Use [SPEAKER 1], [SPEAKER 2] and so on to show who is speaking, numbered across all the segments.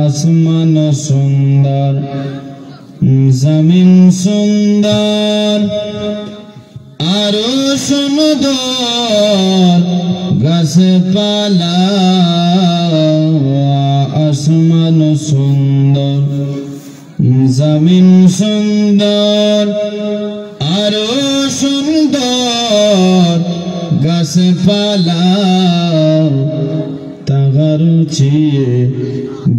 [SPEAKER 1] আসমান সুন্দর, জমিন সুন্দর, আরো সুন্দর গাছপালা। আসমান সুন্দর, জমিন সুন্দর, আরো সুন্দর গাছপালা। তাহার চেয়ে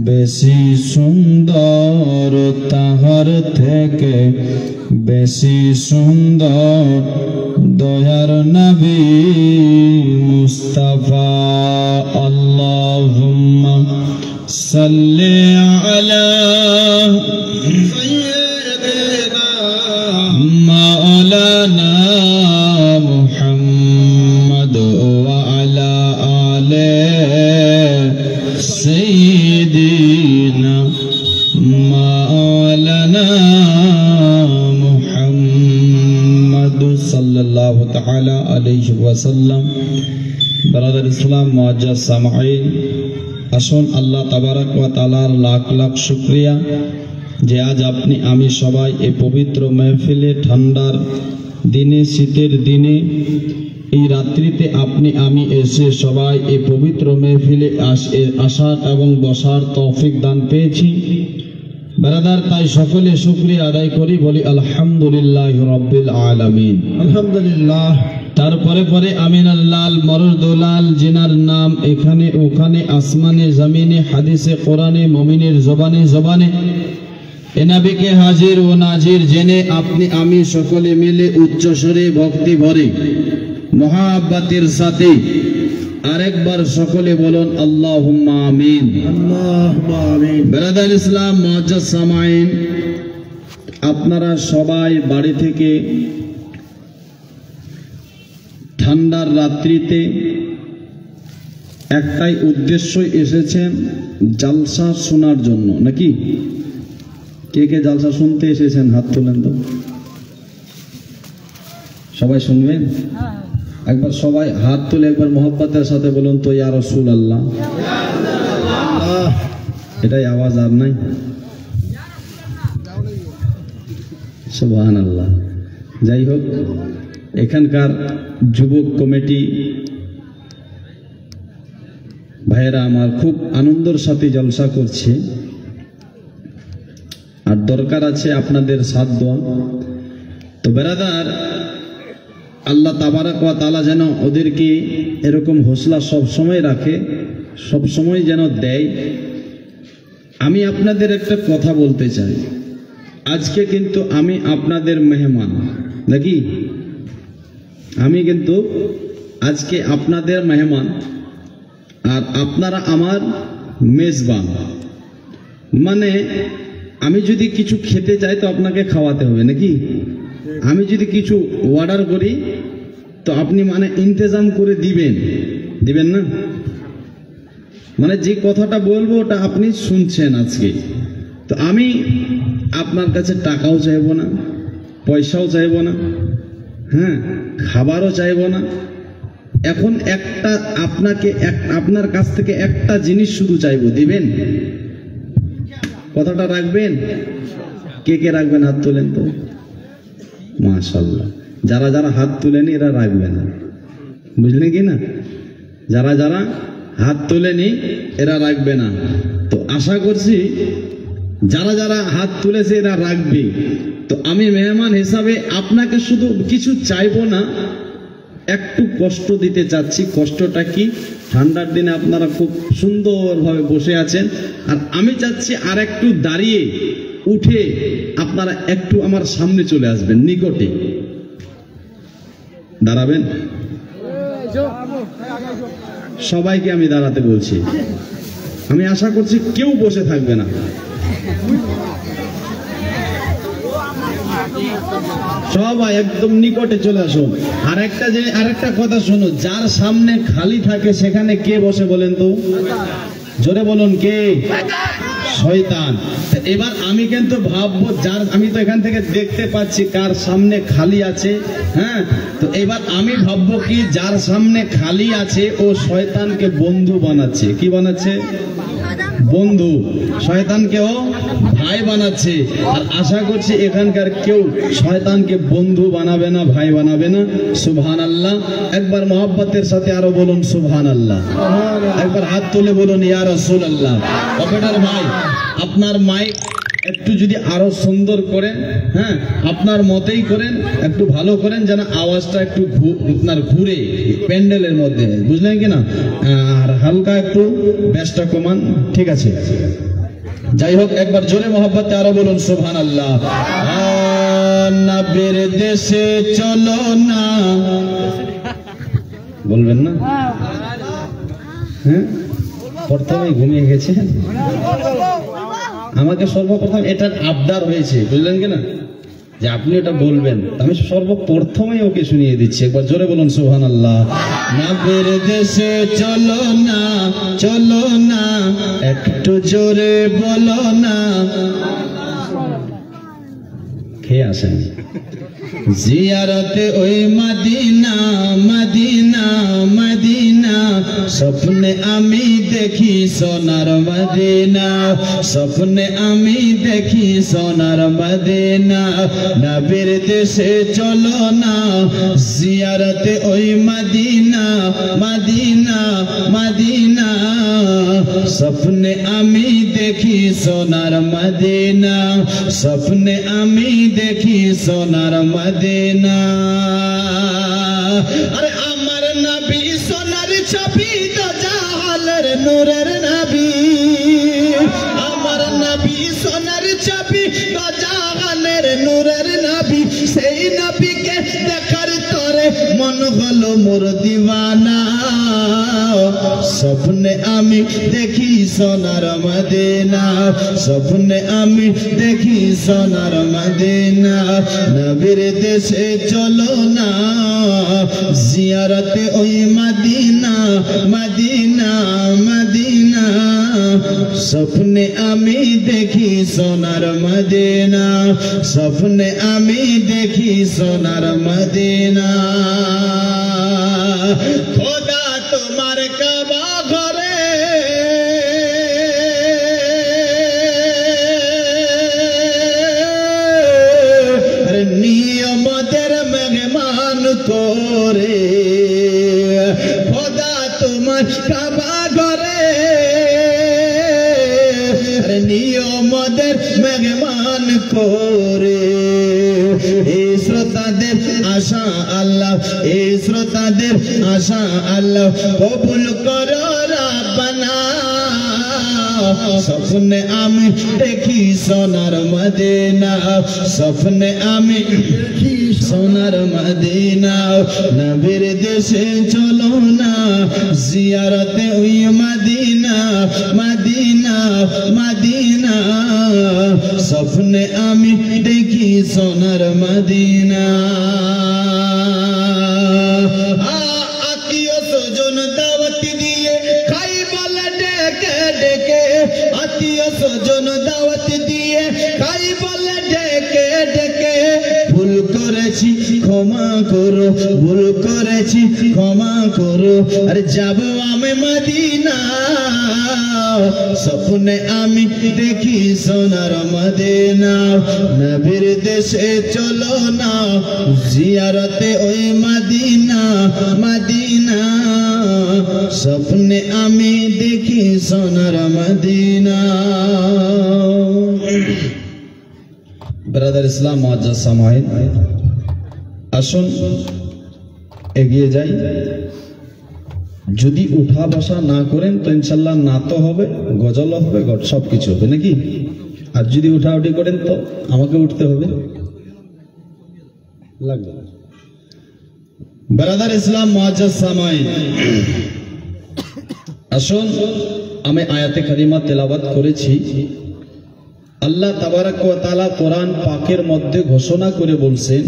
[SPEAKER 1] বেশি সুন্দর, তাহার থেকে বেশি সুন্দর দয়ার নবী মুস্তাফা। আল্লাহুম্মা সাল্লি আলা সাইয়্যিদিনা মাওলানা মুহাম্মদ ওয়া আলা আলি সাইয়্যিদিনা মাওলানা মুহাম্মদ সাল্লাল্লাহু তাআলা আলাইহি ওয়াসাল্লাম। ব্রাদার ইসলাম মুআজ্জাজ সামাঈন, আসুন আল্লাহ তাবারাক ওয়া তাআলার লাখ লাখ শুকরিয়া যে আজ আপনি আমি সবাই এই পবিত্র মাহফিলে, ঠান্ডার দিনে, শীতের দিনে, এই রাত্রিতে আপনি আমি এসে সবাই এই পবিত্র মাহফিলে আসার এবং বসার তৌফিক দান পেয়েছি। ব্রাদার, তাই সকলে শুকরিয়া আদায় করি, বলি আলহামদুলিল্লাহ রাব্বিল আলামিন।
[SPEAKER 2] আলহামদুলিল্লাহ।
[SPEAKER 1] তারপরে পরে আমিন আল্লাহ মরদুলাল, জিনার নাম এখানে ওখানে আসমানে জমিনে হাদিসে কোরআনে মুমিনের জবানে জবানে এ নবীকে হাজির ও নাজির জেনে আপনি আমি সকলে মিলে উচ্চস্বরে ভক্তি ভরে মহাব্বতের সাথে আরেকবার সকলে বলুন আল্লাহুম্মা আমিন।
[SPEAKER 2] আল্লাহুম্মা আমিন।
[SPEAKER 1] ব্রাদার ইসলাম মুআজ্জাজ সামাঈন, আপনারা সবাই বাড়ি থেকে ঠান্ডার রাত্রিতে একটাই উদ্দেশ্যই এসেছেন, জালসা শোনার জন্য, নাকি? কে কে জালসা শুনতে এসেছেন হাত তোলেন তো। সবাই শুনবেন? একবার সবাই হাত তুলে একবার মোহাব্বতের সাথে বলুন তো ইয়া রাসূলুল্লাহ। এটাই আওয়াজ, আর নাই? সুবহানাল্লাহ। যাই হোক, এখানকার যুবক কমিটি ভাইয়েরা আমার খুব আনন্দের সাথে জলসা করছে, আর দরকার আছে আপনাদের সাথ দেওয়া। তো ব্রাদার, আল্লাহ তাবারাক ওয়া তাআলা যেন ওদেরকে এরকম হৌসলা সব সময় রাখে, সব সময় যেন দেয়। আমি আপনাদের একটা কথা বলতে চাই, আজকে কিন্তু আমি আপনাদের মেহমান, নাকি? আমি কিন্তু আজকে আপনাদের মেহমান, আর আপনারা আমার মেজবান। মানে আমি যদি কিছু খেতে চাই তো আপনাকে খাওয়াতে হবে, নাকি? আমি যদি কিছু অর্ডার করি তো আপনি মানে ইন্তজাম করে দিবেন, দিবেন না? মানে যে কথাটা বলবো ওটা আপনি শুনছেন আজকে। তো আমি আপনার কাছে টাকাও চাইবো না, পয়সাও চাইবো না, হ্যাঁ, খাবারও চাইবো না। এখন একটা আপনার কাছ থেকে একটা জিনিস শুধু চাইবো, দিবেন? কথাটা রাখবেন? কে কে রাখবেন হাত তোলেন তো। মাশাআল্লাহ, যারা যারা হাত তুলেনি এরা রাখবে না, বুঝলেন কি না? যারা যারা হাত তুলেনি এরা রাখবে না। তো আশা করছি যারা যারা হাত তুলেছে এরা রাখবে। তো আমি মেহমান হিসাবে আপনাকে শুধু কিছু চাইবো না, একটু কষ্ট দিতে চাচ্ছি। কষ্টটা কি? ঠান্ডার দিনে আপনারা খুব সুন্দরভাবে বসে আছেন, আর আমি চাচ্ছি আর একটু দাঁড়িয়ে উঠে আপনারা একটু আমার সামনে চলে আসবেন, নিকটে দাঁড়াবেন। সবাইকে আমি দাঁড়াতে বলছি, আমি আশা করছি কেউ বসে থাকবে না। সবাই একদম নিকটে চলে আসুন। আরেকটা কথা শোনো, যার সামনে খালি থাকে সেখানে কে বসে বলেন তো? জোরে বলুন, কে? শয়তান। এবার আমি কিন্তু ভাববো, আমি তো এখান থেকে দেখতে পাচ্ছি কার সামনে খালি আছে, হ্যাঁ, তো এবার আমি ভাববো কি যার সামনে খালি আছে ও শয়তানকে বন্ধু বানাচ্ছে। কি বানাচ্ছে? বন্ধু। শয়তানকে ও ভাই বানাচ্ছে। আর আশা করছি এখানকার কেউ শয়তানকে বন্ধু বানাবে না, ভাই বানাবে না। সুবহানাল্লাহ। একবার মহব্বতের সাথে আরো বলুন সুবহানাল্লাহ। একবার হাত তুলে বলুন ইয়া রাসূলুল্লাহ। অপেটার ভাই, আপনার মাইক একটু যদি আরো সুন্দর করেন, হ্যাঁ, আপনার মতেই করেন, একটু ভালো করেন, যেন আওয়াজটা একটু আপনার ঘুরে প্যান্ডেলের মধ্যে, বুঝলেন কিনা? আর হালকা একটু ব্যাসটা কমান, ঠিক আছে? যাই হোক, একবার জোরে মহব্বতে আরো বলুন সুবহানাল্লাহ। নবীর দেশে চলো না, বলবেন না? হ্যাঁ, প্রথমেই ঘুমিয়ে গেছে। আমাকে সর্বপ্রথম এটার আবদার হয়েছে, বুঝলেন কিনা, যে আপনি এটা বলবেন। আমি সর্বপ্রথমেই ওকে শুনিয়ে দিচ্ছি। একবার জোরে বলুন সুবহানাল্লাহ। নবীর দেশে চলো না, চলো না, একটু জোরে বলো না। খেয়ে আসেন। জিয়ারতে ওই মদিনা, মদিনা, মদিনা, স্বপ্নে আমি দেখি সোনার মদিনা, স্বপ্নে আমি দেখি সোনার মদিনা। নবীর দেশে চলো না, জিয়ারতে ওই মদিনা, মদিনা, মদিনা, স্বপ্নে আমি দেখি সোনার মদিনা, স্বপ্নে আমি দেখি সোনার মদিনা। আরে আমার নবী সোনার ছবি, তো জাহালের নূরের নবী। আমার নবী সোনার ছবি, তো জাহালের নূরের নবী। সেই নবীকে দেখার তরে মন হলো মোর দিওয়ানা। স্বপ্নে আমি দেখি সোনার মদিনা, স্বপ্নে আমি দেখি সোনার মদিনা। নবীর দেশে চলো না, জিয়ারতে ওই মদিনা, মদিনা, মদিনা, স্বপ্নে আমি দেখি সোনার মদিনা, স্বপ্নে আমি দেখি সোনার মদিনা। খোদা তোমার কাবা ঘরে নিয়মতের মেহমান করে, খোদা তোমার কাবা ঘরে নিয়মতের মেহমান করে। এই শ্রোতাদের আশা আল্লাহ, এই শ্রোতাদের আশা আল্লাহ কবুল করো রাব্বানা। স্বপ্নে আমি দেখি সোনার মদিনা, স্বপ্নে আমি দেখি সোনার মদিনা। নবীর দেশে চলো না, জিয়ারতে ওই মদিনা, মদিনা, মদিনা, স্বপ্নে আমি দেখি সোনার মদিনা। আত্মীয় স্বজন দাওয়াত দিয়ে খাই বলে ডেকে ডেকে, আত্মীয় স্বজন দাওয়াত দিয়ে খাই বলে ডেকে ডেকে। ভুল করেছি ক্ষমা করো, ভুল করেছি ক্ষমা করো। আর যাব আমি মদিনা, স্বপ্নে আমি দেখি সোনার মদিনা। নবীর দেশে চলো না, জিয়ারতে ওই মদিনা, মদিনা, স্বপ্নে আমি দেখি সোনার মদিনা। ব্রাদার ইসলাম মুআজ্জাজ সামাইন, আসুন এগিয়ে যাই। যদি উঠা বসা না করেন তো ইনশাল্লাহ নাত হবে, গজল হবে, সবকিছু হবে নাকি? আর যদি উঠাউঠি করেন তো আমাকে উঠতে হবে, লাগবে। ব্রাদার ইসলাম মুআজ্জাজ সামাইন, আসুন আমি আয়াতে কারিমা তেলাওয়াত করেছি, আল্লাহ তাবারাক ওয়া তাআলা কোরআন পাকের মধ্যে ঘোষণা করে বলছেন,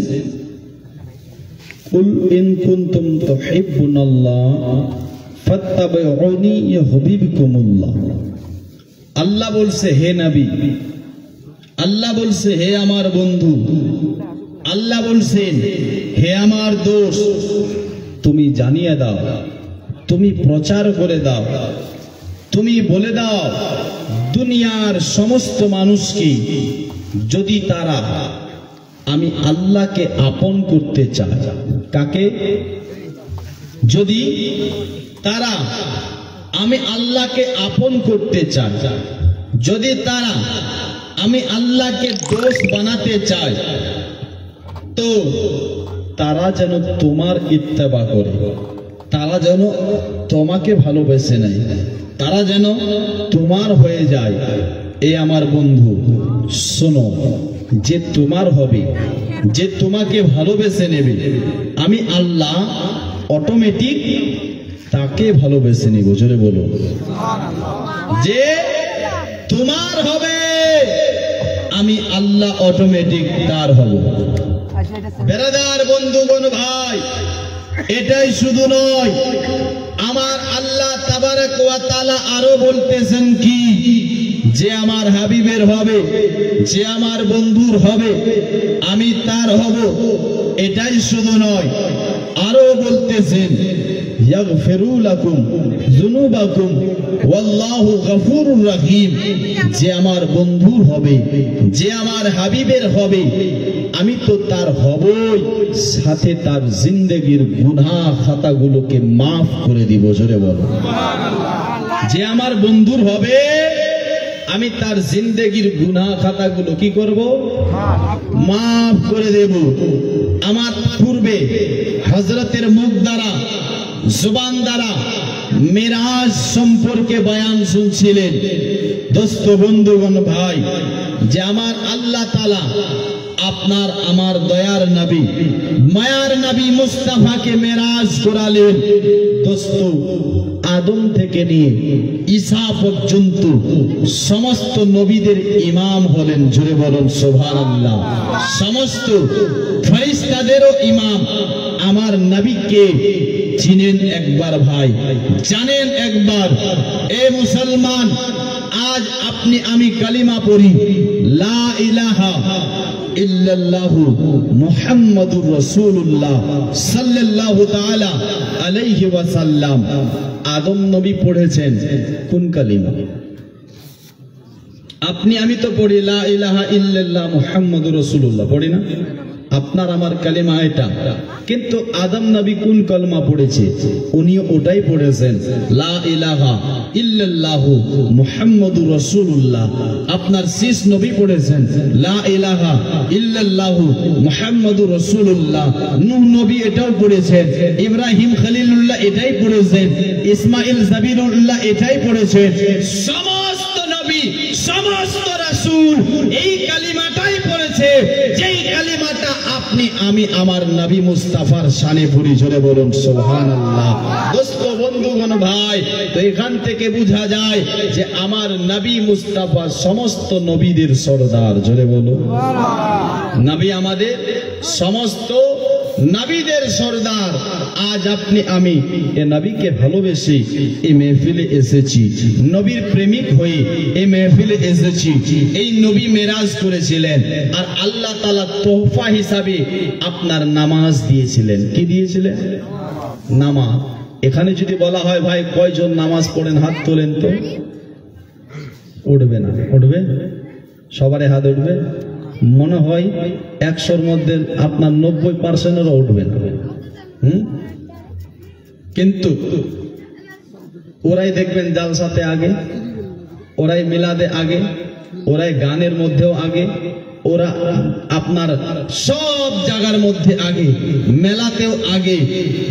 [SPEAKER 1] কুল ইন কুনতুম তুহিব্বুনাল্লাহ ফাত্তাবিউনি ইউহিব্বুকুমুল্লাহ। আল্লাহ বলছে, হে নবী, আল্লাহ বলছে, হে আমার বন্ধু, আল্লাহ বলছেন, হে আমার দোস্ত, তুমি জানিয়ে দাও, তুমি প্রচার করে দাও, তুমি বলে দাও দুনিয়ার সমস্ত মানুষকে, যদি তারা আমি আল্লাহকে আপন করতে চায়। কাকে? যদি তারা আমি আল্লাহকে আপন করতে চায়, যদি তারা আমি আল্লাহকে দোস্ত বানাতে চায়, তো তারা যেন তোমার ইত্তেবা করে, তারা যেন তোমাকে ভালোবেসে নেয়, তারা যেন তোমার হয়ে যায়। এ আমার বন্ধু, শোনো, যে তোমার হবে, যে তোমাকে ভালোবেসে নেবে, আমি আল্লাহ অটোমেটিক তাকে ভালোবেসে নিব। জোরে বলো, যে তোমার হবে আমি আল্লাহ অটোমেটিক তার হব। বেরাদার বন্ধুগণ ভাই, এটাই শুধু নয়, আমার আল্লাহ তাবারাক ওয়া তাআলা আরো বলতেছেন কি, যে আমার হাবিবের হবে, যে আমার বন্ধুর হবে, আমি তার হব। এটাই শুধু নয়, আরো বলতেছেন, ইয়াগফিরু লাকুম যুনুবাকুম ওয়াল্লাহু গফুরুর রহিম। যে আমার বন্ধুর হবে, যে আমার হাবিবের হবে, আমি তো তার হবই, সাথে তার জিন্দেগির গুনাহ খাতাগুলোকে মাফ করে দিব। জোরে বলো, যে আমার বন্ধুর হবে, আমি তার জিন্দেগির গুনাহ খাতাগুলো কি করব? মাফ করে দেব। আমার পূর্বে হযরতের মুখ দ্বারা, জবান দ্বারা মেরাজ সম্পর্কে বয়ান শুনছিলেন। দোস্ত বন্ধুগণ ভাই, যে আমার আল্লাহ তাআলা আপনার আমার দয়ার নবী, মায়ার নবী মুস্তাফাকে মেরাজ করালেন। দোস্ত, আদম থেকে নিয়ে ঈসা পর্যন্ত সমস্ত নবীদের ইমাম হলেন। জোরে বলুন সুবহানাল্লাহ। সমস্ত ফেরেশতাদেরও ইমাম আমার নবীকে চিনেন একবার ভাই, জানেন একবার। এ মুসলমান, আজ আপনি আমি কালিমা পড়ি, লা ইলাহা ইল্লাল্লাহু মুহাম্মাদুর রাসূলুল্লাহ সাল্লাল্লাহু তাআলা আলাইহি ওয়াসাল্লাম। আদম নবী পড়েছেন কোন কালিমা? আপনি আমি তো পড়ি লা ইলাহা ইল্লাল্লাহ মুহাম্মাদুর রাসূলুল্লাহ, পড়ি না? আপনার আমার কালিমা এটা, কিন্তু আদম নবী কোন কালিমা পড়েছে? উনি ওটাই পড়েছেন, লা ইলাহা ইল্লাল্লাহু মুহাম্মাদুর রাসূলুল্লাহ। আপনার শেষ নবী পড়েছেন লা ইলাহা ইল্লাল্লাহু মুহাম্মাদুর রাসূলুল্লাহ। নূহ নবী এটাও পড়েছেন, ইব্রাহিম খলিলুল্লাহ এটাই পড়েছেন, ইসমাইল জাবিরুল্লাহ এটাই পড়েছেন। সমস্ত নবী, সমস্ত রাসূল এই কালিমাটাই পড়েছে, যেই কালিমাটা আপনি আমি আমার নবী মুস্তাফার শানে পড়ি। জোরে বলুন সুবহানাল্লাহ। দোস্ত বন্ধুগণ ভাই, তো এখান থেকে বোঝা যায় যে আমার নবী মুস্তাফা সমস্ত নবীদের সরদার। জোরে বলো, নবী আমাদের সমস্ত নবীদের সরদার। আজ আপনি আমি এ নবীকে ভালোবেসে এই মেহফিলে এসেছি, নবীর প্রেমিক হয়ে এই মেহফিলে এসেছি। এই নবী মেরাজ করেছিলেন, আর আল্লাহ তাআলা তোহফা হিসাবে আপনার নামাজ দিয়েছিলেন। কি দিয়েছিলেন? নামাজ। এখানে যদি বলা হয় ভাই কয়জন নামাজ পড়েন, হাত তোলেন তো। উঠবে না? উঠবে? সবারই হাত উঠবে? মনে হয় 100-র মধ্যে আপনার 90%-এরও উঠবে না। কিন্তু ওরাই দেখবেন জালসাতে আগে, ওরাই মিলাদে আগে, ওরাই গানের মধ্যেও আগে, ওরা আপনার সব জায়গার মধ্যে আগে, মেলাতেও আগে।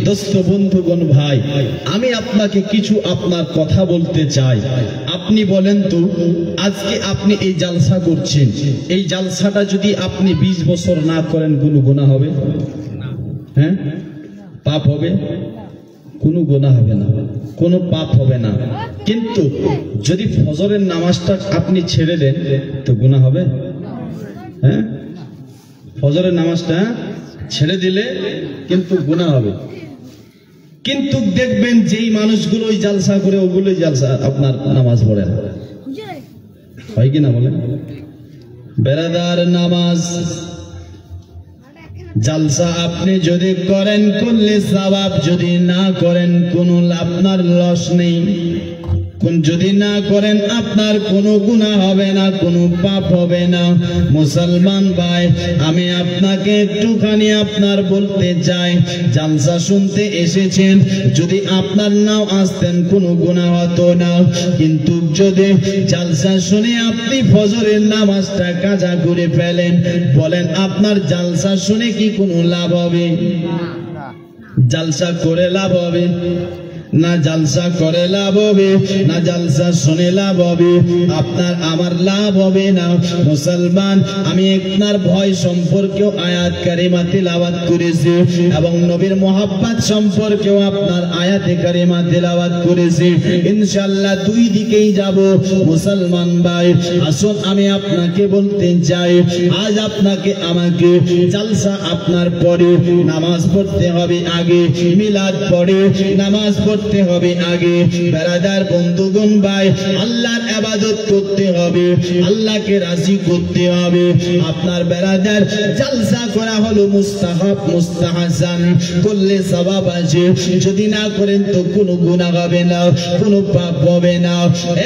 [SPEAKER 1] দোস্ত বন্ধুগণ ভাই, আমি আপনাকে কিছু আপনার কথা বলতে চাই। আপনি বলেন তো, আজকে আপনি এই জালসা করছেন, এই জালসাটা যদি আপনি 20 বছর না করেন, কোনো গুনাহ হবে? হ্যাঁ, পাপ হবে? কোনো গুনাহ হবে না, কোনো পাপ হবে না। কিন্তু যদি ফজরের নামাজটা আপনি ছেড়ে দেন তো গুনাহ হবে। হ্যাঁ, ফজরের নামাজটা ছেড়ে দিলে কিন্তু গুনাহ হবে। কিন্তু দেখবেন যেই মানুষগুলো ওই জালসা করে ওগুলোই জালসা আপনার নামাজ পড়ে না, হয় কিনা বলেন? বেরাদার, নামাজ জালসা আপনি যদি করেন করলে সওয়াব, যদি না করেন কোনো আপনার লস নেই। যদি না করেন আপনার কোনো গুনাহ হবে না, কোনো পাপ হবে না। মুসলমান ভাই, আমি আপনাকে একটুখানি আপনার বলতে চাই, জালসা শুনতে এসেছেন, যদি আপনার নাও আসতেন কোনো গুনাহ হতো না। কিন্তু যদি জালসা শুনে আপনি ফজরের নামাজটা কাজা করে ফেলেন, বলেন আপনার জালসা শুনে কি কোনো লাভ হবে? জালসা করে লাভ হবে না? জালসা করে লাভ হবে না? জালসা শুনে লাভ হবে? আপনার আমার লাভ হবে না। মুসলমান, আমি আপনার ভয় সম্পর্কেও আয়াত কারিমা তিলাওয়াত করেছি এবং নবীর মোহাব্বত সম্পর্কেও আপনার আয়াতে কারিমা তিলাওয়াত করেছি। ইনশাআল্লাহ দুই দিকেই যাব। মুসলমান ভাই, আসুন আমি আপনাকে বলতে চাই, আজ আপনাকে আমাকে জালসা আপনার পরে নামাজ পড়তে হবে আগে, মিলাদ পড়ে নামাজ পড়তে হবে আগে। বেরাদার, বন্ধুগণ ভাই, আল্লাহর ইবাদত করতে হবে, আল্লাহকে রাজি করতে হবে। আপনার বেরাদার, জালসা করা হলো মুস্তাহাব, মুস্তাহাসান, করলে সওয়াব আছে। যদি না করেন তো কোনো গুনাহ হবে না, কোনো পাপ হবে না।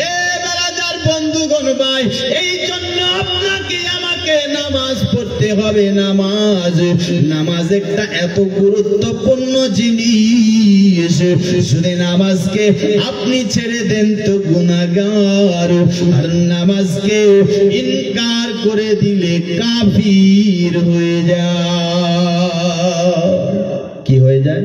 [SPEAKER 1] এ বেরাদার, বন্ধুগণ ভাই, এই জন্য আপনাকে আমাকে নামাজ পড়তে হবে। নামাজ একটা এত গুরুত্বপূর্ণ জিনিস, যদি নামাজকে আপনি ছেড়ে দেন তো গুনাহগার, আর নামাজকে ইনকার করে দিলে কাফির হয়ে যায়। কি হয়ে যায়?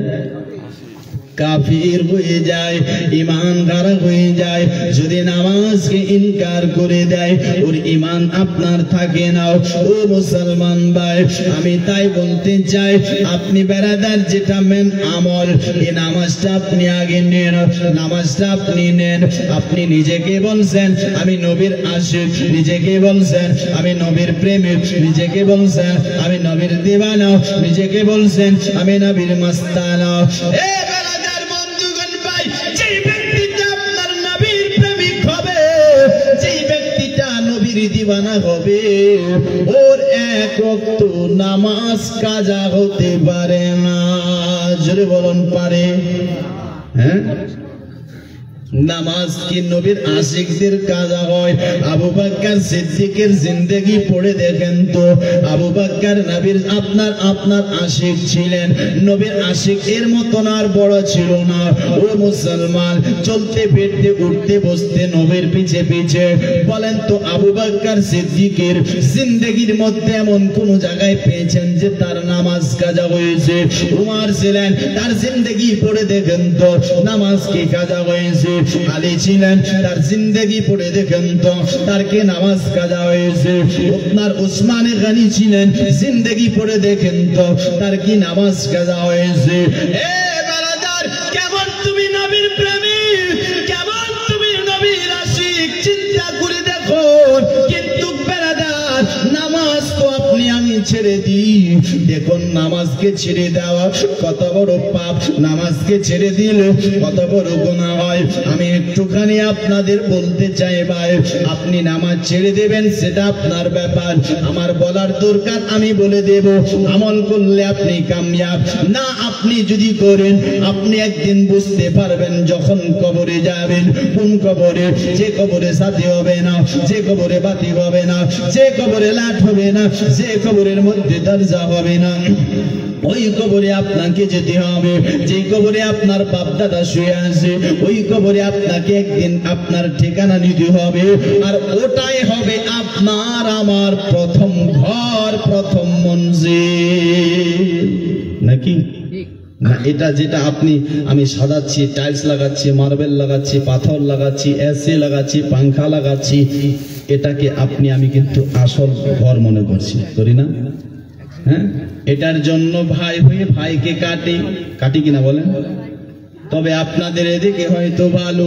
[SPEAKER 1] কাফির হয়ে যায়, ঈমানদার হয়ে যায়। যদি নামাজকে ইনকার করে দেয়, ওর ঈমান আপনার থাকে না। ও মুসলমান ভাই, আমি তাই বলতে চাই, আপনি বেরাদার যেটা মেন আমল, এই নামাজটা আপনি আগে নেন, নামাজটা আপনি নেন। আপনি নিজেকে বলছেন আমি নবীর আশিক, নিজেকে বলছেন আমি নবীর প্রেমিক, নিজেকে বলছেন আমি নবীর দিওয়ানা, নিজেকে বলছেন আমি নবীর মাস্তানা। দিওয়ানা হবে, ওর এক ওয়াক্ত নামাজ কাজা হতে পারে না। জোরে বলুন, পারে? হ্যাঁ, নামাজ কি নবীর আশিকদের কাজা হয়? আবু বকর সিদ্দিকের জিন্দেগি পড়ে দেখেন তো। আবু বকর নবীর আপনার আশিক ছিলেন, নবীর আশিক এর মতন আর বড় ছিল না। ও মুসলমান, চলতে ফিরতে উঠতে বসতে নবীর পিছে পিছে। বলেন তো, আবু বকর সিদ্দিকের জিন্দেগির মধ্যে এমন কোন জায়গায় পেয়েছেন যে তার নামাজ কাজা হয়েছে? উমর ছিলেন, তার জিন্দেগি পড়ে দেখেন তো, নামাজ কি কাজা হয়েছে? আলী ছিলেন, তার জিন্দেগি পড়ে দেখেন তো, তার কি নামাজ কাজা হয়েছে? আপনার উসমানে গনি ছিলেন, জিন্দেগি পড়ে দেখেন তো, তার কি নামাজ কাজা হয়েছে? এ বারাদার, কেমন তুমি নবীর প্রেমিক, কেমন তুমি নবীর আশিক, চিন্তা করে দেখো। কিন্তু বারাদার, নামাজ তো আপনি আমি ছেড়ে দিই। দেখুন, নামাজকে ছেড়ে দেওয়া কত বড় পাপ, নামাজকে ছেড়ে দিলে কত বড় গুনাহ হয়। আমি একটুখানি আপনাদের বলতে চাই ভাই, আপনি নামাজ ছেড়ে দেবেন সেটা আপনার ব্যাপার, আমার বলার দরকার আমি বলে দেব। আমল করলে আপনি কামিয়াব না, আপনি যদি করেন আপনি একদিন বুঝতে পারবেন যখন কবরে যাবেন। কোন কবরে? যে কবরে সাথী হবে না, যে কবরে বাতি হবে না, যে কবরে লাট হবে না, যে কবরের মধ্যে দরজা হবে না, ওই কবরে আপনাকে যেতে হবে। যে কবরে আপনার বাপ দাদা শুয়ে আছে, ওই কবরে আপনাকে একদিন আপনার ঠিকানা নিতে হবে। আর ওটাই হবে আপনার আমার প্রথম ঘর, প্রথম মঞ্জিল। নাকি না? এটা যেটা আমি সাজাচ্ছি, টাইলস লাগাচ্ছি, মার্বেল লাগাচ্ছি, পাথর লাগাচ্ছি, এসি লাগাচ্ছি, পাংখা লাগাচ্ছি, এটাকে আমি কিন্তু আসল ঘর মনে করি না? হ্যাঁ, এটার জন্য ভাই হয়ে ভাইকে কাটি কিনা বলেন? তবে আপনাদের এদিকে হয়তো ভালো,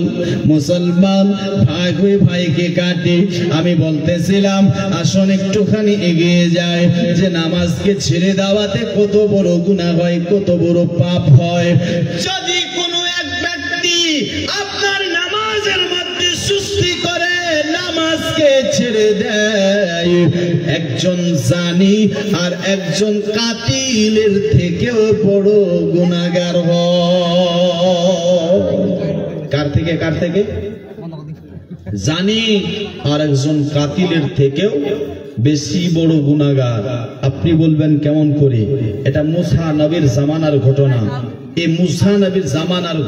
[SPEAKER 1] মুসলমান ভাই হয়ে ভাইকে কাটে। আমি বলতেছিলাম আসুন একটুখানি এগিয়ে যায় যে নামাজকে ছেড়ে দেওয়াতে কত বড় গুনাহ হয়, কত বড় পাপ হয়। যদি কোনো এক ব্যক্তি আপনার নামাজের মধ্যে সুস্তি করে নামাজকে ছেড়ে দেয়, একজন জানি আর একজন কাতিলের থেকেও বড় গুনাহগার হয়। কার থেকে? কার থেকে? জানি আর একজন কাতিলের থেকেও বেশি বড় গুনাহগার। আপনি বলবেন কেমন করে? এটা মুসা নবীর জামানার ঘটনা। এই মুসা নবীর জামানার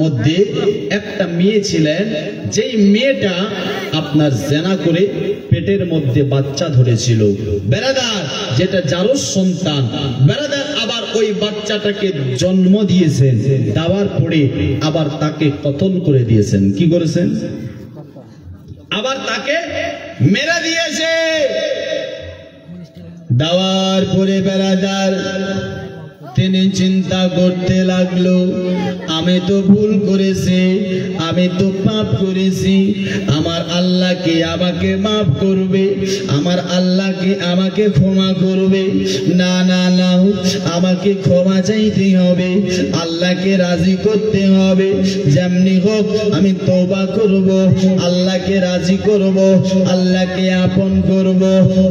[SPEAKER 1] মধ্যে একটা মেয়ে ছিলেন, যেই মেয়েটা আপনার জেনা করে পেটের মধ্যে বাচ্চা ধরেছিল বেরাদার, যেটা যারও সন্তান বেরাদার। আবার ওই বাচ্চাটাকে জন্ম দিয়েছেন, দেওয়ার পরে আবার তাকে কতল করে দিয়েছেন। কি করেছেন? আবার তাকে মেরে দিয়েছে। দেওয়ার পরে বেরাদার তিনি চিন্তা করতে লাগলো, আমি তো ভুল করেছি, আমি তো পাপ করেছি, আমার আল্লাহকে আমাকে মাফ করবে, আমার আল্লাহকে আমাকে ক্ষমা করবে। না না না, আমাকে ক্ষমা চাইতে হবে, আল্লাহকে রাজি করতে হবে। যেমনি হোক আমি তওবা করব, আল্লাহকে রাজি করব, আল্লাহকে আপন করব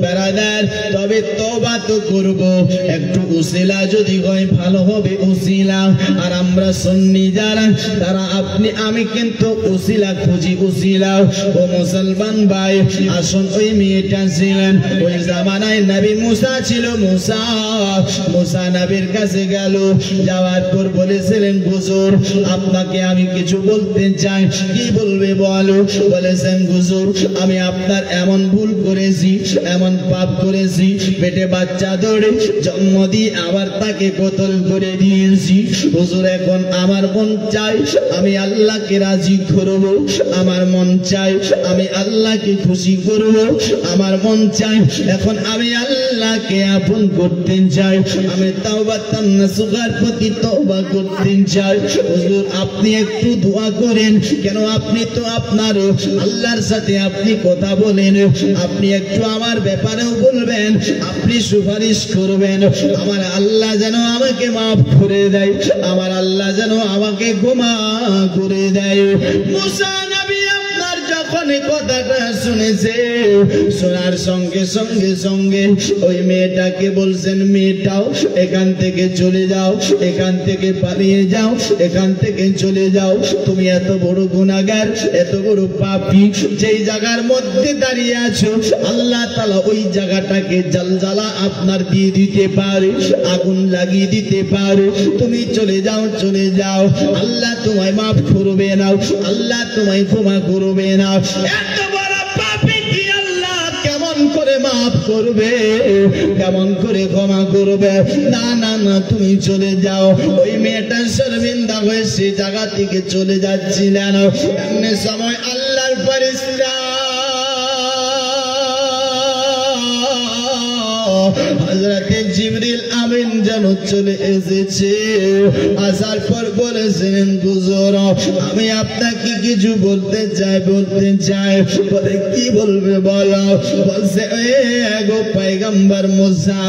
[SPEAKER 1] বেরাদার। তবে তওবা তো করব, একটু উসিলা যদি হয় ভালো হবে উসিলা। আর আমরা সুন্নি যারা তারা আপনি আমি কিন্তু উসিলা খুঁজি, উসিলা। ও মুসলমান ভাই আসুন, ওই মেয়েটা ছিলেন ওই জামানায় নবী মুসা ছিল। মুসা নবীর কাছে গেল, যাওয়ার পর বলেছিলেন হুজুর আপনাকে আমি কিছু বলতে চাই। কি বলবে বলো? বলেছেন হুজুর আমি আপনার এমন ভুল করেছি, এমন পাপ করেছি, পেটে বাচ্চা ধরে জন্ম দিয়ে আবার তাকে কতল করে দিয়েছি। হুজুর এখন আমার মন চাই আমি আল্লাহকে রাজি করব, আমার মন চাই আমি আল্লাহকে খুশি করব, আমার মন চাই এখন আমি আল্লাহকে আপন করতে চাই, আমি তাওবাতান নাসুহার প্রতি তওবা করতে চাই। হুজুর আপনি একটু দোয়া করেন। কেন? আপনি তো আপনার আল্লাহর সাথে আপনি কথা বলেন, আপনি একটু আমার ব্যাপারেও বলবেন, আপনি সুপারিশ করবেন, আমার আল্লাহ যেন আমাকে মাফ করে দেয়, আমার আল্লাহ যেন আমাকে ক্ষমা করে দেয়। মুসা নবী আপনার যখন কথাটা শুনেছে, শোনার সঙ্গে সঙ্গে সঙ্গে ওই মেয়েটাকে বলছেন মেয়েটাও এখান থেকে চলে যাও, এখান থেকে পালিয়ে যাও, এখান থেকে চলে যাও। তুমি এত বড় গুনাহগার, এত বড় পাপী, যেই জায়গার মধ্যে দাঁড়িয়ে আছো আল্লাহ তাআলা ওই জায়গাটাকে জালজালা আপনার দিয়ে দিতে পারে, আগুন লাগিয়ে দিতে পারে। তুমি চলে যাও, চলে যাও, আল্লাহ তোমায় মাফ করবে না, আল্লাহ তোমায় ক্ষমা করবে না। এত বড় পাপী কি আল্লাহ কেমন করে মাফ করবে, কেমন করে ক্ষমা করবে? না না না, তুমি চলে যাও। ওই মেয়েটা শর্মিন্দা হয়ে সে জায়গা থেকে চলে যাচ্ছিলেন, এমনি সময় আল্লাহর ফেরেশতা হযরতে জিবরিল আমিন যেন চলে এসেছে। আসার পর বলেছেন হুজুর আমি আপনাকে কিছু বলতে চাই। বলে কি বলবে বলো? বলছে গো পয়গম্বর মুসা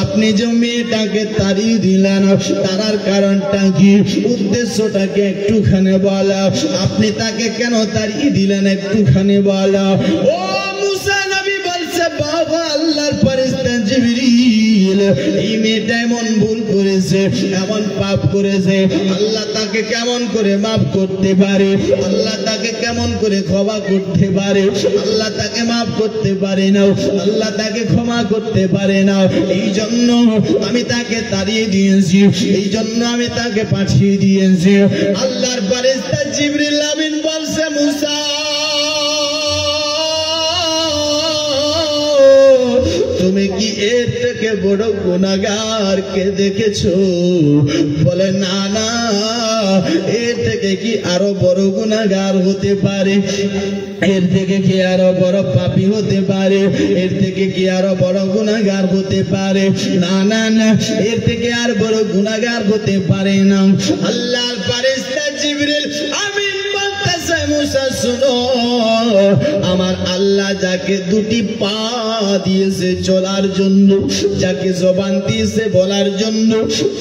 [SPEAKER 1] আপনি যে মেয়েটাকে তাড়িয়ে দিলেন তার কারণটা কি, উদ্দেশ্যটাকে একটুখানি বলো, আপনি তাকে কেন তাড়িয়ে দিলেন একটুখানি বলো। ও মুসা নবী বলছে বাবা আল্লাহর ফেরেশতা জিবরিল এই মেয়েটা এমন ভুল করেছে, এমন পাপ করেছে, আল্লাহ তাকে কেমন করে মাফ করতে পারে, আল্লাহ তাকে কেমন করে ক্ষমা করতে পারে, আল্লাহ তাকে মাফ করতে পারে না, আল্লাহ তাকে ক্ষমা করতে পারে না। এই জন্য আমি তাকে তাড়িয়ে দিয়েছি, এই জন্য আমি তাকে পাঠিয়ে দিয়েছি। আল্লাহর ফেরেশতা জিবরিল আমিন বলছে মুসা তুমি কি এর থেকে বড় গুনাহগারকে দেখেছো? বলে না না, এর থেকে কি আরো বড় গুনাহগার হতে পারে, এর থেকে কি আরো বড় পাপী হতে পারে, এর থেকে কি আরো বড় গুনাহগার হতে পারে? না না না, এর থেকে আর বড় গুনাহগার হতে পারে না। আল্লাহর ফেরেশতা
[SPEAKER 3] জিবরিল আমিন বলতেছে মুসা শুনো, আমার আল্লাহ যাকে দুটি পা দিয়েছে চলার জন্য, যাকে জবান দিয়েছে বলার জন্য,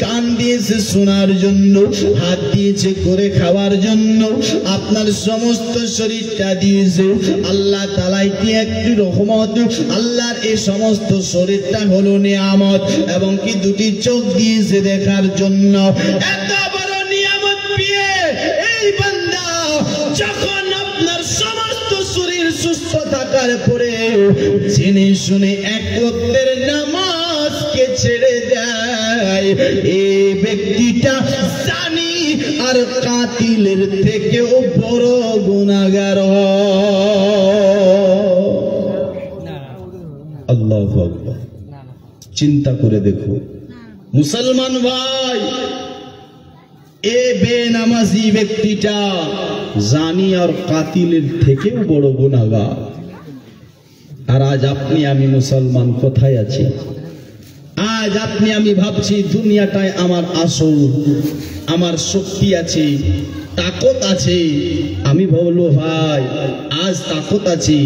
[SPEAKER 3] কান দিয়েছে শোনার জন্য, হাত দিয়েছে করে খাওয়ার জন্য, আপনার সমস্ত শরীরটা দিয়েছে আল্লাহ তাআলা। এটি একটি রহমত। আল্লাহর এই সমস্ত শরীরটা হলো নিয়ামত, এবং কি দুটি চোখ দিয়েছে দেখার জন্য। এত বড় নিয়ামত পেয়ে এই বান্দা যখন আপনার সমস্ত শরীর সুস্থ থাকার পরে জেনে শুনে এক ওয়াক্তের নামাজকে ছেড়ে দেয়, এই ব্যক্তিটা জানি আর কাতিলের থেকেও বড় গুনাহগার। আল্লাহু আকবার। চিন্তা করে দেখো মুসলমান ভাই, এ বেনামাজি ব্যক্তিটা জানি আর কাতিলের থেকেও বড় গুনাহগার। আর আজ আপনি আমি মুসলমান কোথায় আছি? আজ আপনি আমি ভাবছি দুনিয়াটায় আমার আসল, আমার শক্তি আছে, তাকত আছে। আমি বলবো ভাই, আজ তাকত আছে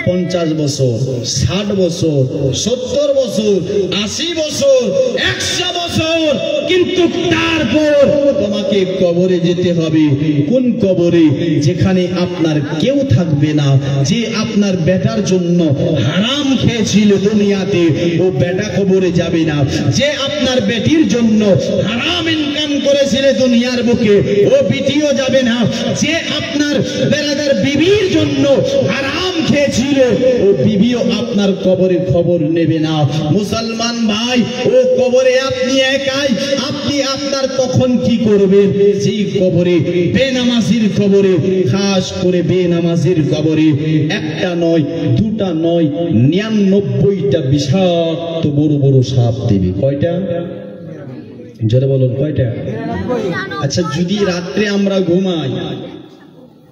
[SPEAKER 3] 50 বছর, 60 বছর, 70 বছর, 80 বছর, 100 বছর, কিন্তু তারপর তোমাকে কবরে যেতে হবে। কোন কবরে? যেখানে আপনার কেউ থাকবে না। যে আপনার বেটার জন্য হারাম খেয়েছিল দুনিয়াতে, ও বেটা কবরে যাবে না। যে আপনার বেটির জন্য হারাম ইনকাম করেছিল দুনিয়ার বুকে, ও বিটিও যাবে না। যে আপনার বেরাদার বিবির জন্য হারাম খেয়েছিল, ও বিবিও আপনার কবরে খবর নেবে না। মুসলমান ভাই, ও কবরে আপনি একাই। আপনি আপনার তখন কি করবেন? সেই কবরে, বেনামাজির কবরে, খাস করে বেনামাজির কবরে একটা নয়, দুটা নয়, 99টা বিষাক্ত বড় বড় সাপ দেবে। কয়টা? জোরে বলুন, কয়টা? আচ্ছা, যদি রাত্রে আমরা ঘুমাই,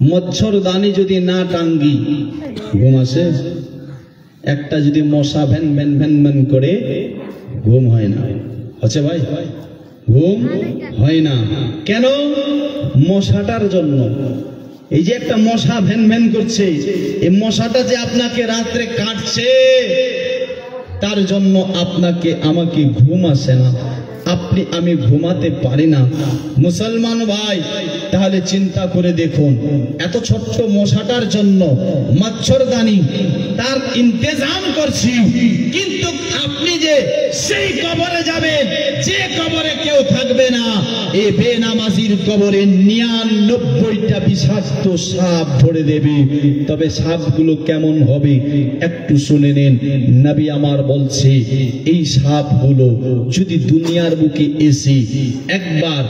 [SPEAKER 3] মচ্ছরদানি যদি না টাঙ্গি, ঘুম আসে? একটা যদি মশা ভ্যান ভ্যান ভ্যান ভ্যান করে, ঘুম হয় না। আচ্ছা ভাই, ঘুম হয় না কেন? মশাটার জন্য। এই যে একটা মশা ভ্যান ভ্যান করছে, এই মশাটা যে আপনাকে রাত্রে কাটছে, তার জন্য আপনাকে আমাকে ঘুম আসে না, আপনি আমি ঘুমাতে পারি না। মুসলমান ভাই, তাহলে চিন্তা করে দেখুন, এত ছোট্ট মশাটার জন্য মচ্ছরদানি তার ইন্তজাম করছি, কিন্তু আপনি যে সেই কবরে যাবেন, যে কবরে কেউ থাকবে না, এই বেনামাজির কবরে 99টা বিষাক্ত সাপ ভরে দেবে। তবে সাপগুলো কেমন হবে একটু শুনে নেন। নবী আমার বলছে, এই সাপগুলো যদি দুনিয়ার বুকে এসে একবার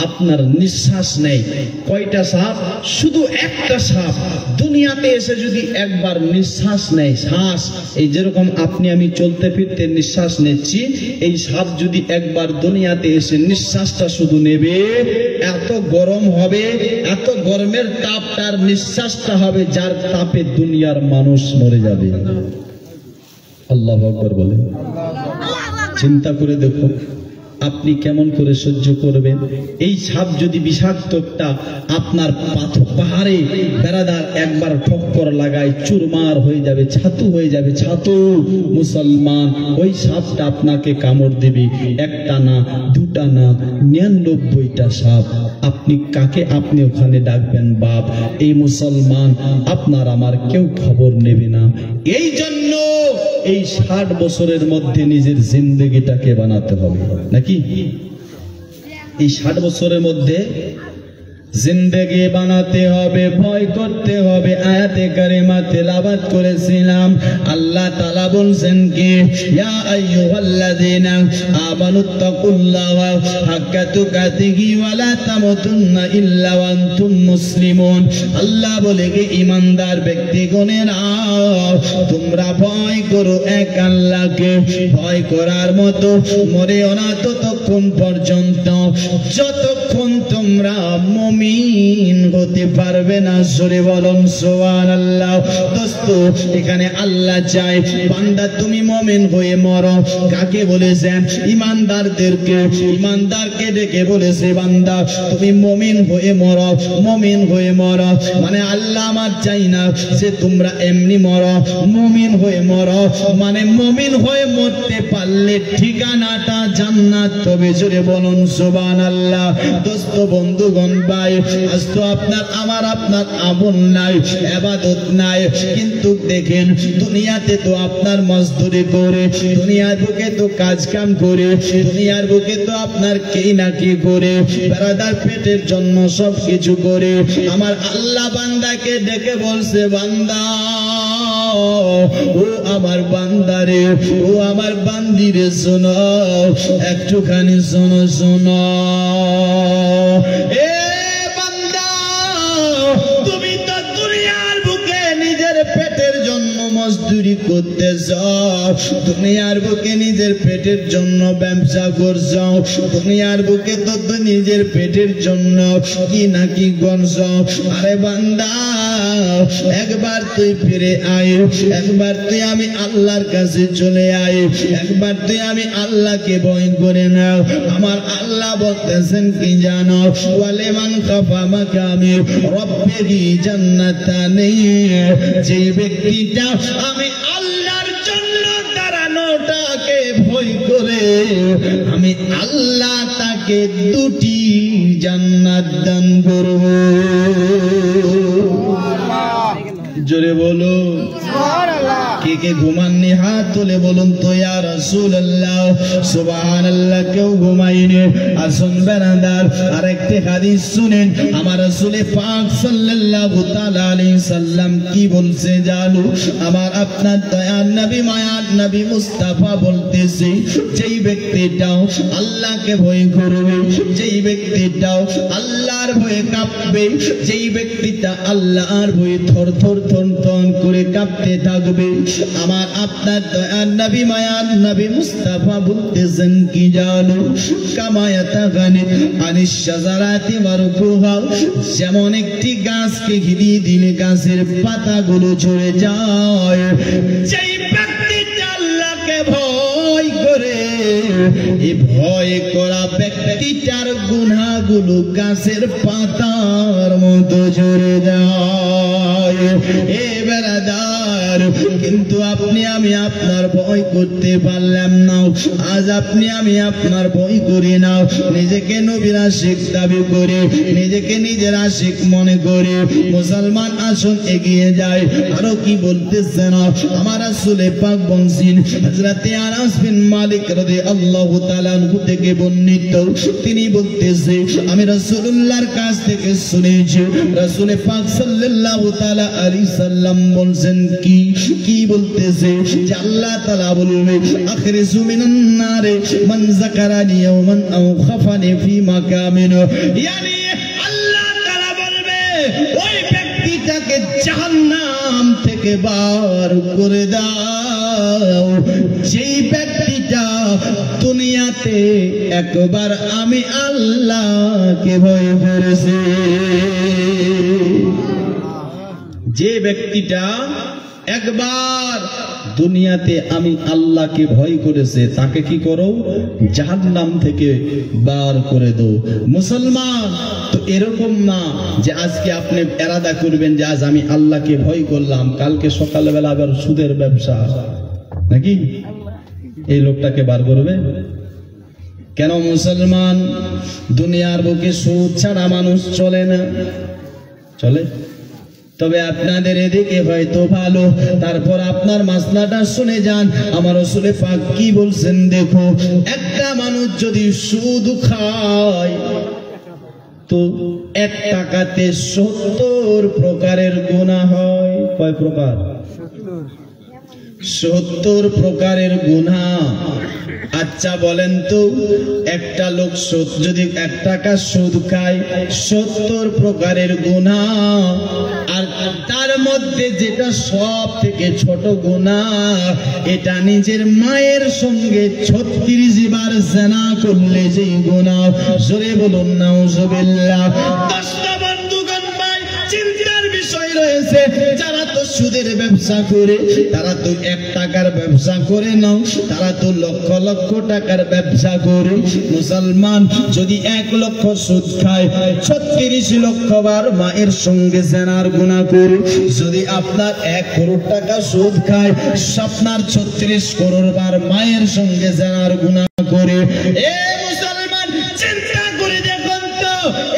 [SPEAKER 3] আপনার নিঃশ্বাস নেয়, কয়টা সাপ? শুধু একটা সাপ দুনিয়াতে এসে যদি একবার নিঃশ্বাস নেয়, শ্বাস, এই যেরকম আপনি আমি চলতে ফিরতে নিঃশ্বাস নিচ্ছি, এই সাপ যদি একবার দুনিয়াতে এসে নিঃশ্বাসটা শুধু নেবে, এত গরম হবে, এত গরমের তাপটার নিঃশ্বাসটা হবে যার তাপে দুনিয়ার মানুষ মরে যাবে। আল্লাহু আকবার বলেন। চিন্তা করে দেখো আপনি কেমন করে সহ্য করবেন? এই সাপ যদি বিষাক্তটা আপনার পাহাড়ে বেড়াদার একবার ঠক্কর লাগায়, চুরমার হয়ে যাবে, ছাতু হয়ে যাবে, ছাতু। মুসলমান, ওই সাপটা আপনাকে কামড় দেবে, একটা না, দুটা না, 99টা সাপ। আপনি কাকে আপনি ওখানে ডাকবেন বাপ? এই মুসলমান, আপনার আমার কেউ খবর নেবে না। এই জন্য এই 60 বছরের মধ্যে নিজের জিন্দেগিটাকে বানাতে হবে, নাকি? এই 60 বছরের মধ্যে জিন্দেগি বানাতে হবে, ভয় করতে হবে। আয়াতে কারিমা তেলাওয়াত করেছিলাম, আল্লাহ তাআলা বলছেন কি, ইয়া আইয়ুহাল্লাযীনা আমানুত্তাকুল্লাহা হাক্কা তুকাতিহি ওয়া লা তামুতুন্না ইল্লা ওয়া আনতুম মুসলিমুন। আল্লাহ বলে কি, ঈমানদার ব্যক্তিগণেরা, তোমরা ভয় করো এক আল্লাহকে। ভয় করার মতো মরেও না ততক্ষণ পর্যন্ত যতক্ষণ তোমরা মুমিন মুমিন হতে পারবে না। জোরে বলুন সুবহানাল্লাহ। দোস্ত, এখানে আল্লাহ চায় বান্দা তুমি মুমিন হয়ে মরো। কাকে বলেছেন? ইমানদারদেরকে। ইমানদারকে ডেকে বলেছে বান্দা তুমি মুমিন হয়ে মরো, মুমিন হয়ে মরো। মানে আল্লাহ আমার চাই না যে তোমরা এমনি মরো, মুমিন হয়ে মরো। মানে মুমিন হয়ে মরতে পারলে ঠিকানাটা জান্নাত। তবে জোরে বলুন সুবহানাল্লাহ। দোস্ত, বন্ধুগণ, ভাই, আজ তো আপনার আমার আপনার আমল নাই, ইবাদত নাই, কিন্তু দেখেন দুনিয়াতে তো আপনার মজদুরি করে, দুনিয়ার বুকে তো কাজ কাম করে, দুনিয়ার বুকে তো আপনার কি না কি করে, বেড়াদার পেটের জন্য সব কিছু করে। আমার আল্লাহ বান্দাকে ডেকে বলছে বান্দা, ও আমার বান্দারে, ও আমার বান্দিরে, শোনো একটুখানি, শোনো শোনো। এ বান্দা, তুমি তো দুনিয়ার বুকে নিজের পেটের জন্য মজদুরি করতে যাও, দুনিয়ার বুকে নিজের পেটের জন্য ব্যবসা করছো, দুনিয়ার বুকে তো নিজের পেটের জন্য কি না কি করছো। আরে বান্দা, একবার তুই ফিরে আয়, একবার তুই আমি আল্লাহর কাছে চলে আয়, একবার তুই আমি আল্লাহকে ভয় করে নাও। আমার আল্লাহ বলতেছেন কি জানো? ওয়ালিমান খাফা মাকামি রাব্বিহি জান্নাতানি। যে ব্যক্তিটা আমি আল্লাহর জন্য দাঁড়ানোটাকে ভয় করে, আমি আল্লাহ তাকে দুটি জান্নাত দান করব। জোরে বলো কে কে ঘুমাননি? হাত তুলে বলুন তো ইয়া রাসূলুল্লাহ। সুবহানাল্লাহ। কেউ ঘুমায়নি। আসুন বেরাদার, আরেকটি হাদিস শুনেন। আমার রাসূল পাক সাল্লাল্লাহু তাআলা আলাইহি সাল্লাম কি বলছে জানো? আমার আপনার দয়ার নবী, মায়ার নবী মুস্তাফা বলতেছে, যেই ব্যক্তিটাও আল্লাহকে ভয় করবে, যেই ব্যক্তিটাও আল্লাহর ভয়ে কাঁপবে, যেই ব্যক্তিটা আল্লাহর ভয়ে থর থর থর থর করে কাঁপতে থাকবে, আমার আপনার দয়ার নবী, মায়ার নবী মুস্তাফা বলতেছেন কি জানো? কামায়াতাগানি আনিশ শাজারাতি মারকুহা। যেমন একটি গাছকে ঘিরে দিলে গাছের পাতাগুলো ঝরে যায়, যেই ব্যক্তিটা আল্লাহকে ভয় করে, এই ভয় করা ব্যক্তিটার গুনাহগুলো গাছের পাতার মতো ঝরে যায়। এ বেরাদার, কিন্তু আপনি আমি আপনার ভয় করতে পারলাম না। আজ আপনি আমি আপনার ভয় করি না, নিজেকে নবীর আশিক দাবি করে, নিজেকে নিজের আশিক মনে করে মুসলমান। আসুন এগিয়ে যায়। আরো কি বলতেছেন? আমার রাসূল পাক বলছেন, হযরত আনাস বিন মালিক রাদিয়াল্লাহু তাআলা আনহু থেকে বর্ণিত, তিনি বলতেছে আমি রাসূলুল্লাহর কাছ থেকে শুনেছি, রাসূল পাক সাল্লাল্লাহু তাআলা আলাইহি সাল্লাম বলছেন কি বলতেছে? যে আল্লাহ তাআলা বলবে, আখরিজু মিনান নারে মান যাকারানি ইয়াওমান আও খাফানি ফি মাকামিন। ইয়ানি আল্লাহ তাআলা বলবে ওই ব্যক্তিটাকে জাহান্নাম থেকে বার করে দাও, যেই ব্যক্তিটা দুনিয়াতে একবার আমি আল্লাহকে ভয় করেছে। যে ব্যক্তিটা একবার দুনিয়াতে আমি আল্লাহকে ভয় করেছে, তাকে কি করো? জাহান্নাম থেকে বার করে দাও। মুসলমান তো এরকম না যে আজকে আপনি এরাদা করবেন যে আজ আমি আল্লাহকে ভয় করলাম, কালকে সকালবেলা আবার সুদের ব্যবসা, নাকি এই লোকটাকে বার করবে কেন? মুসলমান, দুনিয়ার বুকে সুদ ছাড়া মানুষ চলে না। চলে? তবে আপনাদের এদিকে হয়তো ভালো। তারপর আপনার মাসলাটা শুনে যান। আমার রাসূল পাক কি বলছেন দেখো, একটা মানুষ যদি সুদ খায় তো 1 টাকাতে 70 প্রকারের গুনাহ হয়। কয় প্রকার? 70 প্রকারের গুনাহ। আচ্ছা বলেন তো, একটা লোক যদি 1 টাকা সুদ খায় 70 প্রকারের গুনাহ, আর তার মধ্যে যেটা সব থেকে ছোট গুনাহ, এটা নিজের মায়ের সঙ্গে 36 বার জিনা করলে যেই গুনাহ, জোরে বলুন নাউজুবিল্লাহ। বলছে যারা তো সুদের ব্যবসা করে তারা তো 1 টাকার ব্যবসা করে না, তারা তো লক্ষ লক্ষ টাকার ব্যবসা করে। মুসলমান যদি 1 লক্ষ সুদ খায় 36 লক্ষ বার মায়ের সঙ্গে জেনার গুনাহ করে। যদি আপনার 1 করোড় টাকা সুদ খায় আপনার 36 করোড় বার মায়ের সঙ্গে জেনার গুনাহ করে। এ মুসলমান চিন্তা করে দেখুন তো,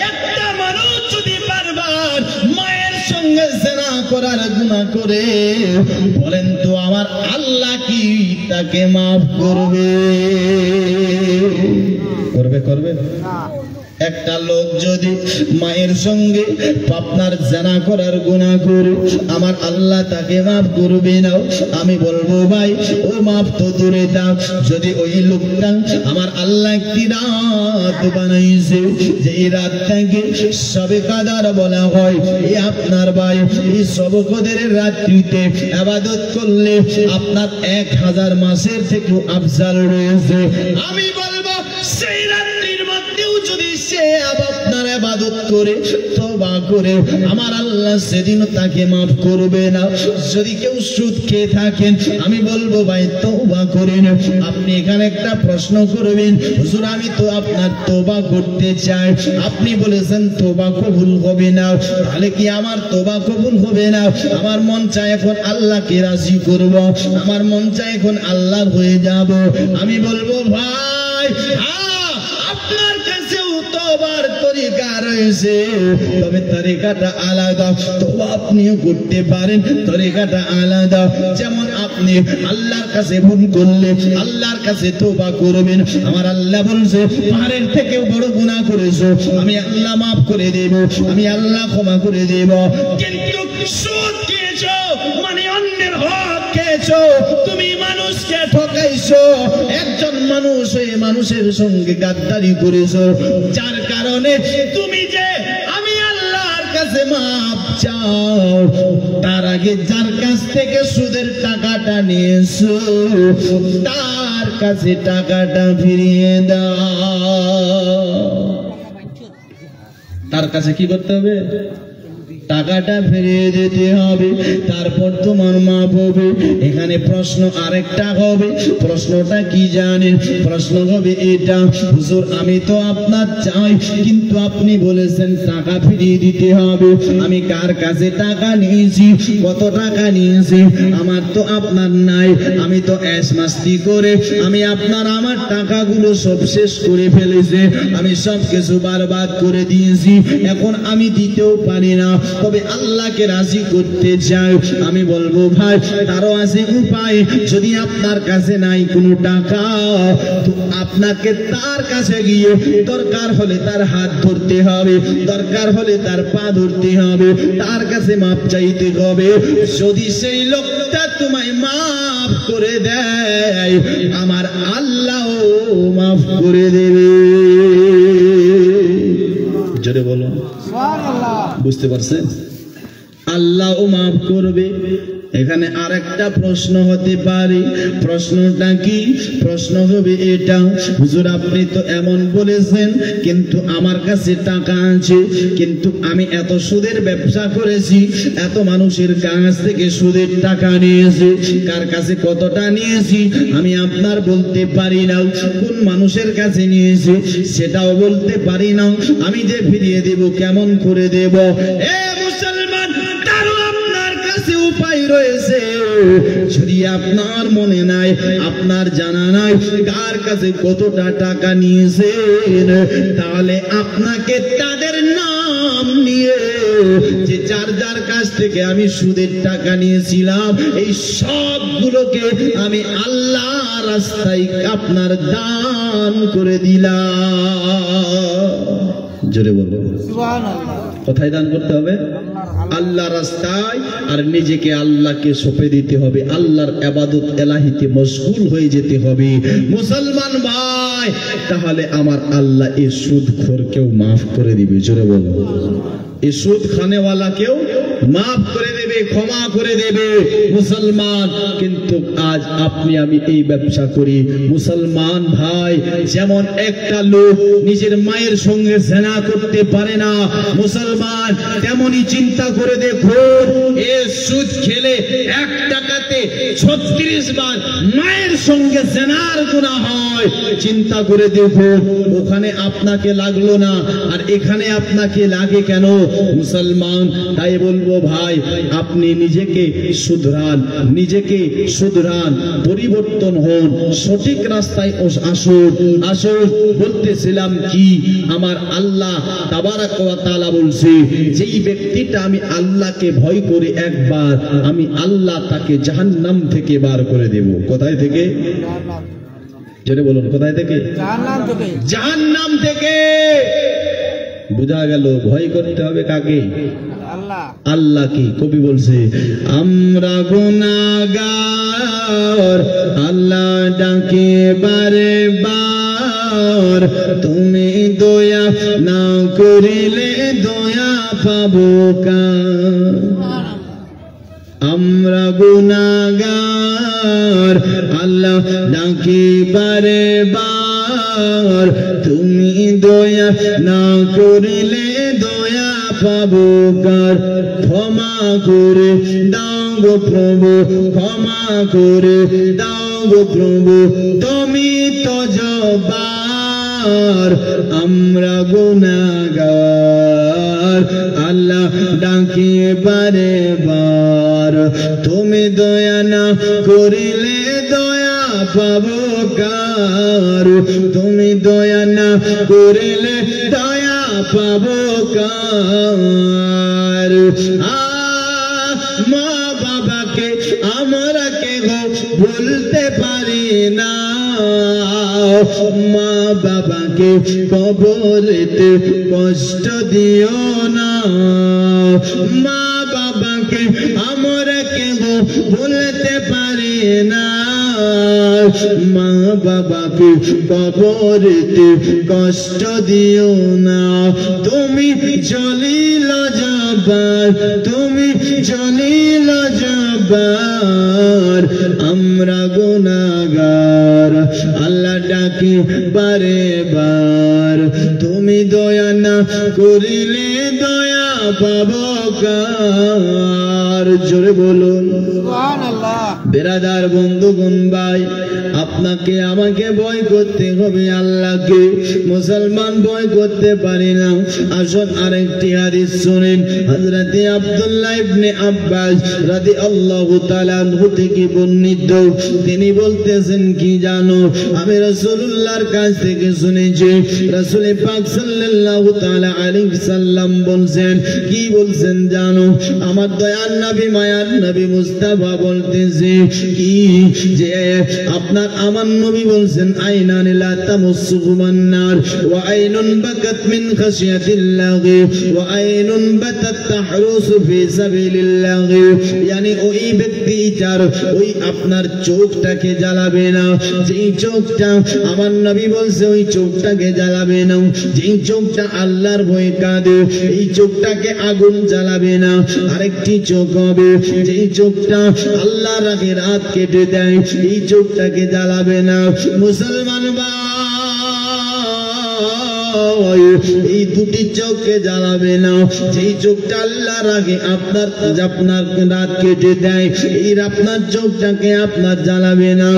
[SPEAKER 3] একটা মানুষ যদি বারবার মায়ের সঙ্গে জেনা করার গুনাহ করে, বলেন তো আমার আল্লাহ কি তাকে মাফ করবে? করবে না। একটা লোক যদি মায়ের সঙ্গে আপনার জানা করার গুনাহ করে, আমার আল্লাহ তাকে মাফ করবে না। আমি বলবো ভাই ও মাফ তো দূরে দাও, যদি ওই লোকটা আমার আল্লাহ একটি রাত বানাইছে, যে এই রাতটাকে সবে কাদার বলা হয়, এই আপনার ভাই এই সবে কদরের রাত্রিতে ইবাদত করলে আপনার 1000 মাসের থেকে আফজাল রয়েছে। আমি বলবো সেই রাত্রির মধ্যেও যদি সে আপনার ইবাদত করে তওবা করে, আমার আল্লাহ সেদিনও তাকে মাফ করবে না। যদি কেউ সুদ খেয়ে থাকেন, আমি বলবো ভাই তওবা করেন। আপনি এখানে একটা প্রশ্ন করবেন, হুজুর আমি তো আপনার তওবা করতে চাই, আপনি বলেছেন তওবা কবুল হবে না, তাহলে কি আমার তওবা কবুল হবে না? আমার মন চায় এখন আল্লাহকে রাজি করব, আমার মন চায় এখন আল্লাহর হয়ে যাব। আমি বলবো ভাই আপনার কাছেও তওবার তরিকা রয়েছে, তবে তরিকাটা আলাদা। তওবা আপনিও করতে পারেন, তরিকাটা আলাদা। যেমন আপনি আল্লাহর কাছে ভুল করলে আল্লাহর কাছে তওবা করবেন, আমার আল্লাহ বলছে পাহাড়ের থেকেও বড় গুনাহ করেছো, আমি আল্লাহ মাফ করে দেব, আমি আল্লাহ ক্ষমা করে দেব। কিন্তু সুদ খেয়েছো মানে অন্যের হক খেয়েছো, তুমি মানুষকে ঠকাইছো, একজন মানুষ হয়ে মানুষের সঙ্গে গাদ্দারি করেছো, যার কারণে তুমি যে আমি আল্লাহর কাছে মাপ চাও, তার আগে যার কাছ থেকে সুদের টাকাটা নিয়েছো তার কাছে টাকাটা ফিরিয়ে দাও। তার কাছে কি করতে হবে? টাকাটা ফিরিয়ে দিতে হবে, তারপর তোমার মাপ হবে। এখানে প্রশ্ন আরেকটা হবে, প্রশ্নটা কি জানেন? প্রশ্ন হবে এটা, হুজুর আমি তো আপনার চাই, কিন্তু আপনি বলেছেন টাকা ফিরিয়ে দিতে হবে। আমি কার কাছে টাকা নিয়েছি, কত টাকা নিয়েছি, আমার তো আপনার নাই। আমি তো এস মাস্তি করে আমি আপনার আমার টাকাগুলো সব শেষ করে ফেলেছি, আমি সব কিছু বরবাদ করে দিয়েছি, এখন আমি দিতেও পারি না, তবে আল্লাহকে রাজি করতে চাই। আমি বলবো ভাই তারও আছে উপায়, যদি আপনার কাছে নাই কোনো টাকা, তো আপনাকে তার কাছে গিয়ে দরকার হলে তার হাত ধরতে হবে, দরকার হলে তার পা ধরতে হবে, তার কাছে মাপ চাইতে হবে। যদি সেই লোকটা তোমায় মাফ করে দেয়, আমার আল্লাহ মাফ করে দেবে। জোরে বলো বুঝতে পারছেন? আল্লাহও মাফ করবে। এখানে আরেকটা প্রশ্ন হতে পারে, প্রশ্নটা কি? প্রশ্ন হবে এটা, হুজুর আপনি তো এমন বলেছেন, কিন্তু আমার কাছে টাকা আছে, কিন্তু আমি এত সুদের ব্যবসা করেছি, এত মানুষের কাছ থেকে সুদের টাকা নিয়েছি, কার কাছে কতটা নিয়েছি আমি আপনার বলতে পারি না, কোন মানুষের কাছে নিয়েছি সেটাও বলতে পারি না, আমি যে ফিরিয়ে দেব কেমন করে দেব? এ মুসলমান, তারও আপনার কাছে উপায় রয়েছে। যদি আপনার মনে নাই, আপনার জানা নাই কার কাছে কতটা টাকা নিয়েছেন, তাহলে আপনাকে তাদের নাম নিয়ে, যে যার যার কাছ থেকে আমি সুদের টাকা নিয়েছিলাম, এই সবগুলোকে আমি আল্লাহ রাস্তায় আপনার দান করে দিলাম। জোরে বলো সুবহানাল্লাহ। কোথায় দান করতে হবে? আল্লাহ রাস্তায়। আর নিজেকে আল্লাহকে সঁপে দিতে হবে, আল্লাহর ইবাদত এলাহিতে মশগুল হয়ে যেতে হবে। মুসলমান ভাই, তাহলে আমার আল্লাহ এই সুদখোরকেও মাফ করে দিবে। জোরে বলো, এই সুদ খানেওয়ালাকেও মাফ করে দেবে, ক্ষমা করে দেবে। মুসলমান, কিন্তু আজ আপনি আমি এই ব্যবসা করি। মুসলমান ভাই, যেমন একটা লোক নিজের মায়ের সঙ্গে জেনা করতে পারে না, মুসলমান তেমনই চিন্তা করে দেখুন,
[SPEAKER 1] সুদ খেলে 1 টাকাতে 36 বার মায়ের সঙ্গে জেনার গুনাহ হয়। চিন্তা করে দেখুন, ওখানে আপনাকে লাগলো না আর এখানে আপনাকে লাগে কেন? মুসলমান, তাই বলবো ভাই, আপনি নিজেকে শুধরান, পরিবর্তন হন, সঠিক রাস্তায় আসুন। বলতেছিলাম কি, আমার আল্লাহ তাবারাক ওয়া তাআলা বলছে, যেই ব্যক্তিটা আমি আল্লাহকে ভয় করে একবার, আমি আল্লাহ তাকে জাহান্নাম থেকে বার করে দেব। কোথায় থেকে? জোরে বলুন, কোথায় থেকে? জাহান্নাম থেকে। বুঝা গেল, ভয় করতে হবে কাকে? আল্লাহ। কি কবি বলছে, আমরা গুনাহগার, আল্লাহ ডাকে বারে বার, তুমি দয়া না করিলে দয়া পাবো কার? আমরা গুনাহগার, আল্লাহ ডাকে বারে বার, তুমি দয়া না করিলে দয়া পাবো কার? ক্ষমা করে দাও গো প্রভু, ক্ষমা করে দাও গো প্রভু, তুমি তো জব্বার, আমরা গুনাহগার, আল্লাহ ডাকে বারে বার, তুমি দয়া না করিলে দয়া পাবো কার? তুমি দয়া না করিলে দয়া পাবো কার? মা বাবাকে আমরা কেহ ভুলতে পারি না, মা বাবাকে কবরেতে কষ্ট দিও না, মা বাবাকে আমরা কেহ ভুলতে পারি না, মা বাবাকে কবরেতে কষ্ট দিও না। তুমি জলিল জব্বার, তুমি জলিল জব্বার, আমরা গুনাহগার, আল্লাহ ডাকি বারে বার, তুমি দয়া না করিলে দয়া পাবো কার? জোরে বলুন সুবহানাল্লাহ। বেরাদার বন্ধুগণ ভাই, আপনাকে আমাকে ভয় করতে হবে আল্লাহকে। মুসলমান ভয় করতে পারি না। আসুন আরেকটি হাদিস শুনেন। হযরত আব্দুল্লাহ ইবনে আব্বাস রাদিয়াল্লাহু তাআলা আনহু থেকে বর্ণিত, তিনি বলতেছেন কি জানো, আমি রাসূলুল্লাহর কাছ থেকে শুনেছি, রাসূল পাক সাল্লাল্লাহু তাআলা আলাইহি সাল্লাম বলছেন, কি বলছেন জানো? আমার দয়ার নবী, মায়ার নবী মুস্তাফা বলতেছে কি, যে আপনার আমার নবী বলছেন, আইনান লা তামাসসুহুমান নার ওয়া আইনুন বাকাত মিন খাশিয়াতিল্লাহ ওয়া আইনুন বাতাত তাহরুসু ফি সাবিলিল্লাহ, yani ওই ব্যক্তিটার ওই আপনার চোখটাকে জ্বালাবে না, যেই চোখটা আমার নবী বলছে ওই চোখটাকে জ্বালাবে না, যেই চোখটা আল্লাহর ভয়ে কাঁদে এই চোখটাকে আগুন জ্বালাবে না। আরেকটি চোখ হবে যেই চোখটা আল্লাহর রাগে রাত কেটে দেয়, এই চোখটাকে জ্বালাবে না। মুসলমান এই দুটি চোখকে জ্বালাবে না, যেই চোখটা আল্লাহর রাগে আপনার রাত কেটে দেয়, এই আপনার চোখটাকে আপনার জ্বালাবে না।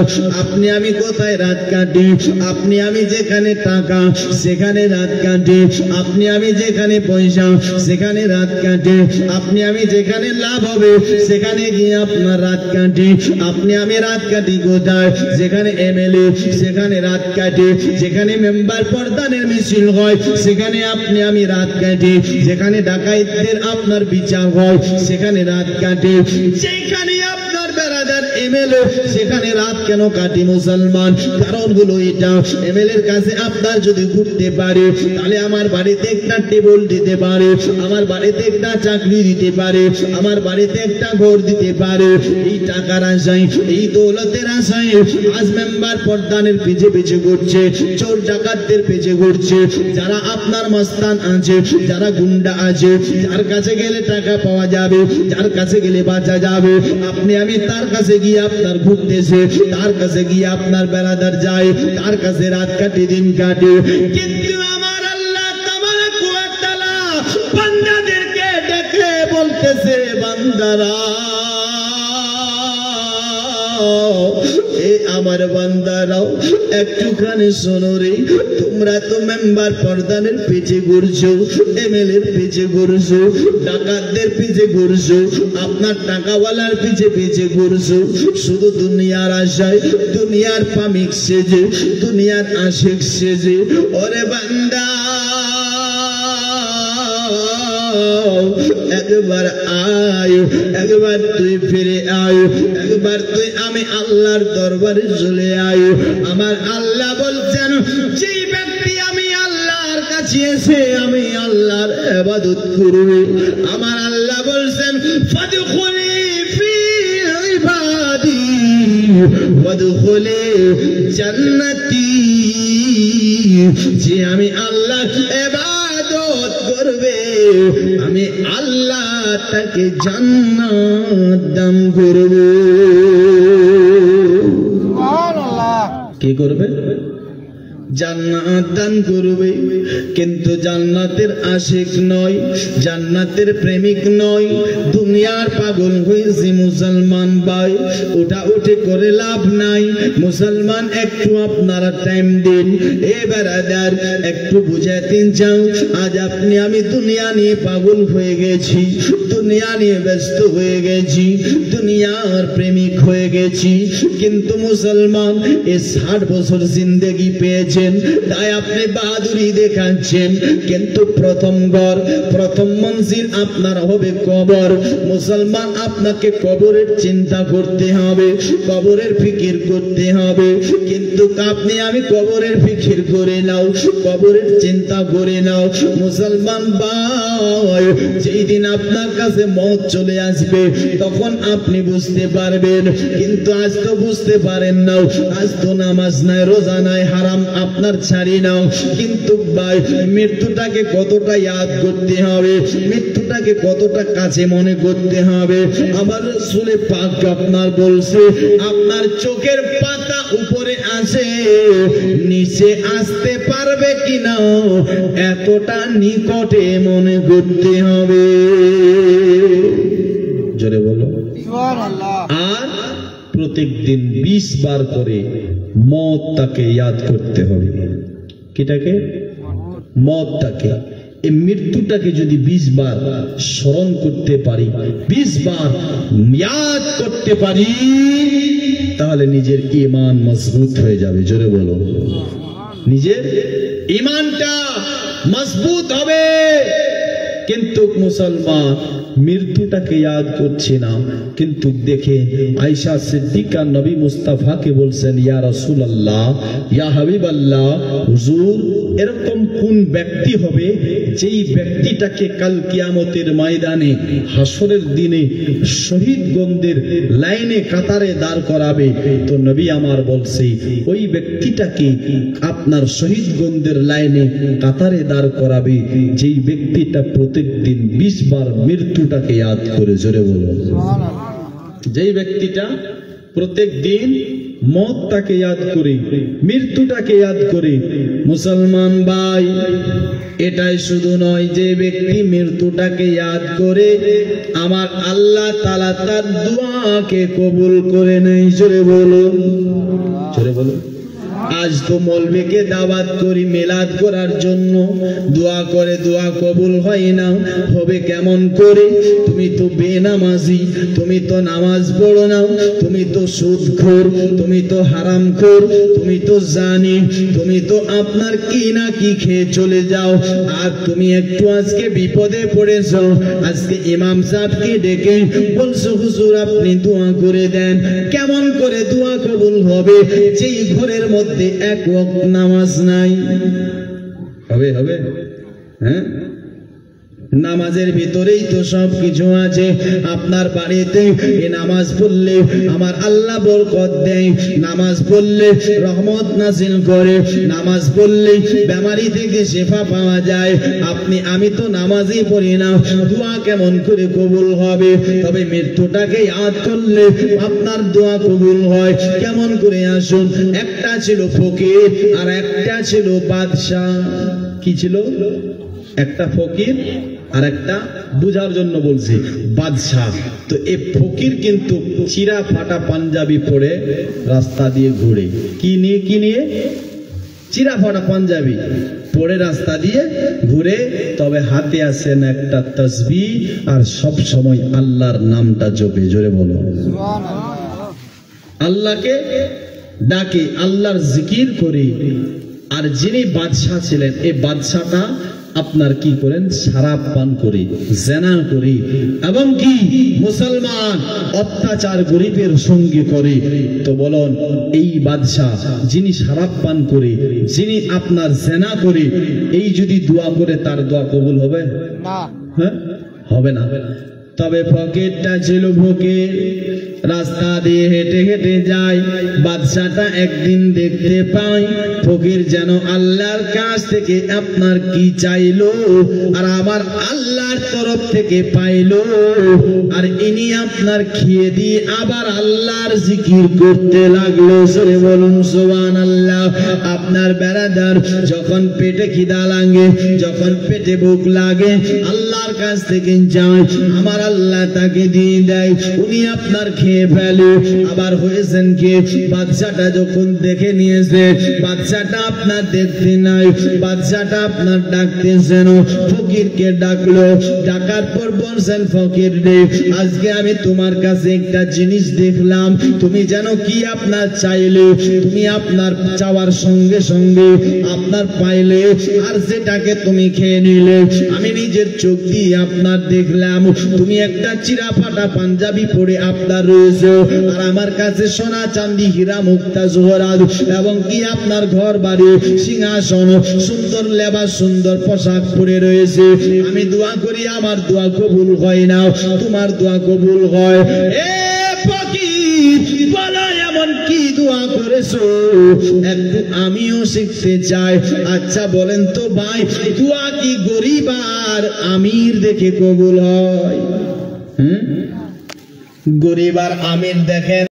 [SPEAKER 1] আপনি আমি কোথায় রাত কাটি? আপনি আমি যেখানে টাকা সেখানে রাত কাটে, আপনি আমি যেখানে পয়সা সেখানে রাত কাটে, আপনি আমি যেখানে লাভ হবে সেখানে গিয়ে আপনার রাত কাটে, আপনি আমি রাত কাটি কোথায়? যেখানে এমএলএ সেখানে রাত কাটে, যেখানে মেম্বার প্রধানের মিছিল হয় সেখানে আপনি আমি রাত কাটে, যেখানে ডাকাইতদের আপনার বিচার হয় সেখানে রাত কাটে, যেখানে আপনার বেরাদার এমএলএ সেখানে রাত কেন কাটি মুসলমান? কারণ হলো এটা, এমএলএ এর কাছে আপনার যদি ঘুরতে পারে তাহলে আমার বাড়িতে একটা টেবিল দিতে পারে, আমার বাড়িতে একটা চাকরি দিতে পারে, আমার বাড়িতে একটা ঘর দিতে পারে। এই টাকার আশায়, এই দৌলতের আশায় আজ মেম্বার প্রধানের পিছে পিছে ঘুরছে, চোর ডাকাতদের পিছে ঘুরছে, যারা আপনার মস্তান আছে, যারা গুন্ডা আছে, যার কাছে গেলে টাকা পাওয়া যাবে, যার কাছে গেলে বাঁচা যাবে, আপনি আমি তার কাছে গিয়ে আপনার ঘুরতেছে, তার কাছে গিয়ে আপনার বেড়াদার যায়, তার কাছে রাত কাটে দিন কাটে। কিন্তু আমার আল্লাহ তাবারাক ওয়া তাআলা বান্দাদেরকে ডেকে বলতেছে, বান্দারা
[SPEAKER 3] আমার বান্দারাও একটুখানি শোনো রে, তোমরা তো মেম্বার প্রধানের পিছে ঘুরছো, এমএলএর পিছে ঘুরছো, ডাকাতদের পিছে ঘুরছো, আপনার টাকাওয়ালার পিছে পিছে ঘুরছো, শুধু দুনিয়ার আশায়, দুনিয়ার পামিক সেজে, দুনিয়ার আশিক সেজে। ওরে বান্দা একবার আয়, একবার তুই ফিরে আয়, একবার তুই আমি আল্লাহর দরবারে চলে আয়। আমার আল্লাহ বলছেন, যে ব্যক্তি আমি আল্লাহর কাছে এসে আমি আল্লাহর ইবাদত করবে, আমার আল্লাহ বলছেন ফাদখুলি ফি ইবাদি ওয়াদখুলি জান্নাতি, যে আমি আল্লাহর ইবাদত করবে আমি আল্লাহ তাকে জান্নাত দান করব। কি করবে? জান্নাত দান করবে। কিন্তু জান্নাতের আশিক নয়, জান্নাতের প্রেমিক নয়, দুনিয়ার পাগল হয়েছে মুসলমান ভাই। ওটা উঠে করে লাভ নাই। মুসলমান একটু আপনারা টাইম দিন। এ বেরাদার একটু বুঝাতে চাও, আজ আপনি আমি দুনিয়া নিয়ে পাগল হয়ে গেছি, দুনিয়া নিয়ে ব্যস্ত হয়ে গেছি, দুনিয়ার প্রেমিক হয়ে গেছি। কিন্তু মুসলমান এ 60 বছর জিন্দেগি পেয়েছে, তাই আপনি বাহাদুরি দেখাচ্ছেন। কিন্তু প্রথম ঘর, প্রথম মঞ্জিল আপনার হবে কবর। মুসলমান আপনাকে কবরের চিন্তা করতে হবে, কবরের ফিকির করতে হবে। কিন্তু আপনি আমি কবরের ফিকির করে নাও, কবরের চিন্তা করে নাও। মুসলমান ভাই, যেই দিন আপনার কাছে মওত চলে আসবে তখন আপনি বুঝতে পারবেন। কিন্তু আজ তো বুঝতে পারেন না। আজ তো নামাজ নাই, রোজা নাই, হারাম আপনার ছাড়ি নাও। কিন্তু ভাই, মৃত্যুটাকে কতটা ইয়াদ করতে হবে, মৃত্যুটাকে কতটা কাছে মনে করতে হবে। আমার রাসূলে পাক আপনার বলছে, আপনার চোখের পাতা উপরে আসে, নিচে আসতে পারবে কিনা এতটা নিকটে মনে করতে হবে। জোরে বলো সুবহানাল্লাহ। আর প্রত্যেক দিন 20 বার করে মওতটাকে ইয়াদ করতে হবে। কিটাকে? মওতটাকে। এই মৃত্যুটাকে যদি 20 বার স্মরণ করতে পারি, 20 বার ইয়াদ করতে পারি, তাহলে নিজের ঈমান মজবুত হয়ে যাবে। জোরে বলো, নিজের ঈমানটা মজবুত হবে। কিন্তু মুসলমান মৃত্যুটাকে ইয়াদ করছে না। কিন্তু দেখে আয়েশা সিদ্দিকা নবী মুস্তাফাকে বলছেন, ইয়া রাসূলুল্লাহ, ইয়া হাবিবাল্লাহ, হুজুর এরকম কোন ব্যক্তি হবে যেই ব্যক্তিটাকে কাল কিয়ামতের ময়দানে হাসরের দিনে শহীদগণদের লাইনে কাতারে দাঁড় করাবে? তো নবী আমার বলছে, ওই ব্যক্তিটাকে আপনার শহীদগণদের লাইনে কাতারে দাঁড় করাবে যেই ব্যক্তিটা প্রত্যেকদিন 20 বার মৃত্যুটাকে ইয়াদ করে। জোরে বলো যেই ব্যক্তিটা প্রত্যেক দিন মওতটাকে ইয়াদ করে, মৃত্যুটাকে ইয়াদ করে। মুসলমান ভাই, এটাই শুধু নয়, যে ব্যক্তি মৃত্যুটাকে ইয়াদ করে আমার আল্লাহ তাআলা তার দোয়াকে কবুল করে নেয়। জোরে বলো, জোরে বলো। আজ তো মৌলবীকে দাওয়াত করি মিলাদ করার জন্য, দোয়া করে দোয়া কবুল হয় না। হবে কেমন করে? তুমি তো বেনামাজি, তুমি তো নামাজ পড়ো না, তুমি তো সুদখোর, তুমি তো হারামখোর, তুমি তো জানি, তুমি তো আপনার কি না কি খেয়ে চলে যাও। আর তুমি একটু আজকে বিপদে পড়েছো, আজকে ইমাম সাহেবকে ডেকে বলছো, হুজুর আপনি দোয়া করে দেন। কেমন করে দোয়া কবুল হবে যেই ঘরের মধ্যে এক ওয়াক্ত নামাজ নাই? হবে হবে? হ্যাঁ, নামাজের ভিতরেই তো সব কিছু আছে। আপনার বাড়িতে এই নামাজ পড়লে আমার আল্লাহ বরকত দেয়, নামাজ পড়লে রহমত নাজিল করে, নামাজ পড়লে বেমারি থেকে শিফা পাওয়া যায়। আপনি আমি তো নামাজই পড়ি না, দোয়া কেমন করে কবুল হবে? তবে মৃত্যুটাকে ইয়াদ করলে আপনার দোয়া কবুল হয়। কেমন করে? আসুন, একটা ছিল ফকির আর একটা ছিল বাদশাহ। কি ছিল? একটা ফকির
[SPEAKER 1] আর একটা বুঝার জন্য বলছি বাদশাহ। তো এই ফকির কিন্তু চিরা ফাটা পাঞ্জাবি পরে রাস্তা দিয়ে ঘুরে, কি নিয়ে চিরা ফাটা পাঞ্জাবি পরে রাস্তা দিয়ে ঘুরে, তবে হাতে আছেন একটা তাসবিহ আর সব সময় আল্লাহর নামটা জপে। জোরে বলো আল্লাহকে ডাকে, আল্লাহর জিকির করে। আর যিনি বাদশাহ ছিলেন, এই বাদশাটা আপনার কি করেন, শরাব পান করে, জেনা করে, এবং কি মুসলমান অত্যাচার গরিবের সঙ্গে করে। তো বলুন এই বাদশাহ যিনি শরাব পান করে, যিনি আপনার জেনা করে, এই যদি দোয়া করে তার দোয়া কবুল হবে না? হ্যাঁ, হবে না। তবে ফকিরটা ছিল ফকির, রাস্তা দিয়ে হেঁটে হেঁটে যায়। বাদশাটা একদিন দেখতে পায় ফকির যেন আল্লাহর কাছ থেকে আপনার কি চাইলো, আর আমার আল্লাহর তরফ থেকে পাইলো। আর ইনি আপনার খেয়ে দিয়ে আবার আল্লাহর জিকির করতে লাগলো। সরে বলুন সুবহানাল্লাহ। আপনার বেরাদার যখন পেটে খিদা লাগে, যখন পেটে ভুক লাগে, আল্লাহর কাছ থেকে যায়, আমার আল্লাহ তাকে দিয়ে দেয়, উনি আপনার খেয়ে ফেলে। আবার হয়েছেন কি, বাদশাটা যখন দেখে নিয়েছে, বাদশাটা আপনার দেখতে নাই, বাদশাটা আপনার ডাকতেছেন, ফকিরকে ডাকলো। ডাকার পর বলছেন ফকির রে, আজকে আমি তোমার কাছে একটা জিনিস দেখলাম, তুমি যেন কি আপনার চাইলে, তুমি আপনার চাওয়ার সঙ্গে সঙ্গে আপনার পাইলে, আর যেটাকে তুমি খেয়ে নিলে, আমি নিজের চোখ দিয়ে আপনার দেখলাম তুমি একটা চিরা ফাটা পাঞ্জাবি পরে আপনার রয়েছে, আর আমার কাছে সোনা চাঁদি হীরা মুক্তা জোহরাত এবং কি আপনার ঘর বাড়ি সিংহাসন সুন্দর লেবাস সুন্দর পোশাক পরে রয়েছে। আমি দোয়া করি আমার দোয়া কবুল হয় না, তোমার দোয়া কবুল হয়। এ ফকির বলো এমন কি দোয়া করেছো, একটু আমিও শিখতে চাই। আচ্ছা বলেন তো ভাই, দোয়া কি গরিব আর আমির দেখে কবুল হয়? গরিব আর আমির দেখেন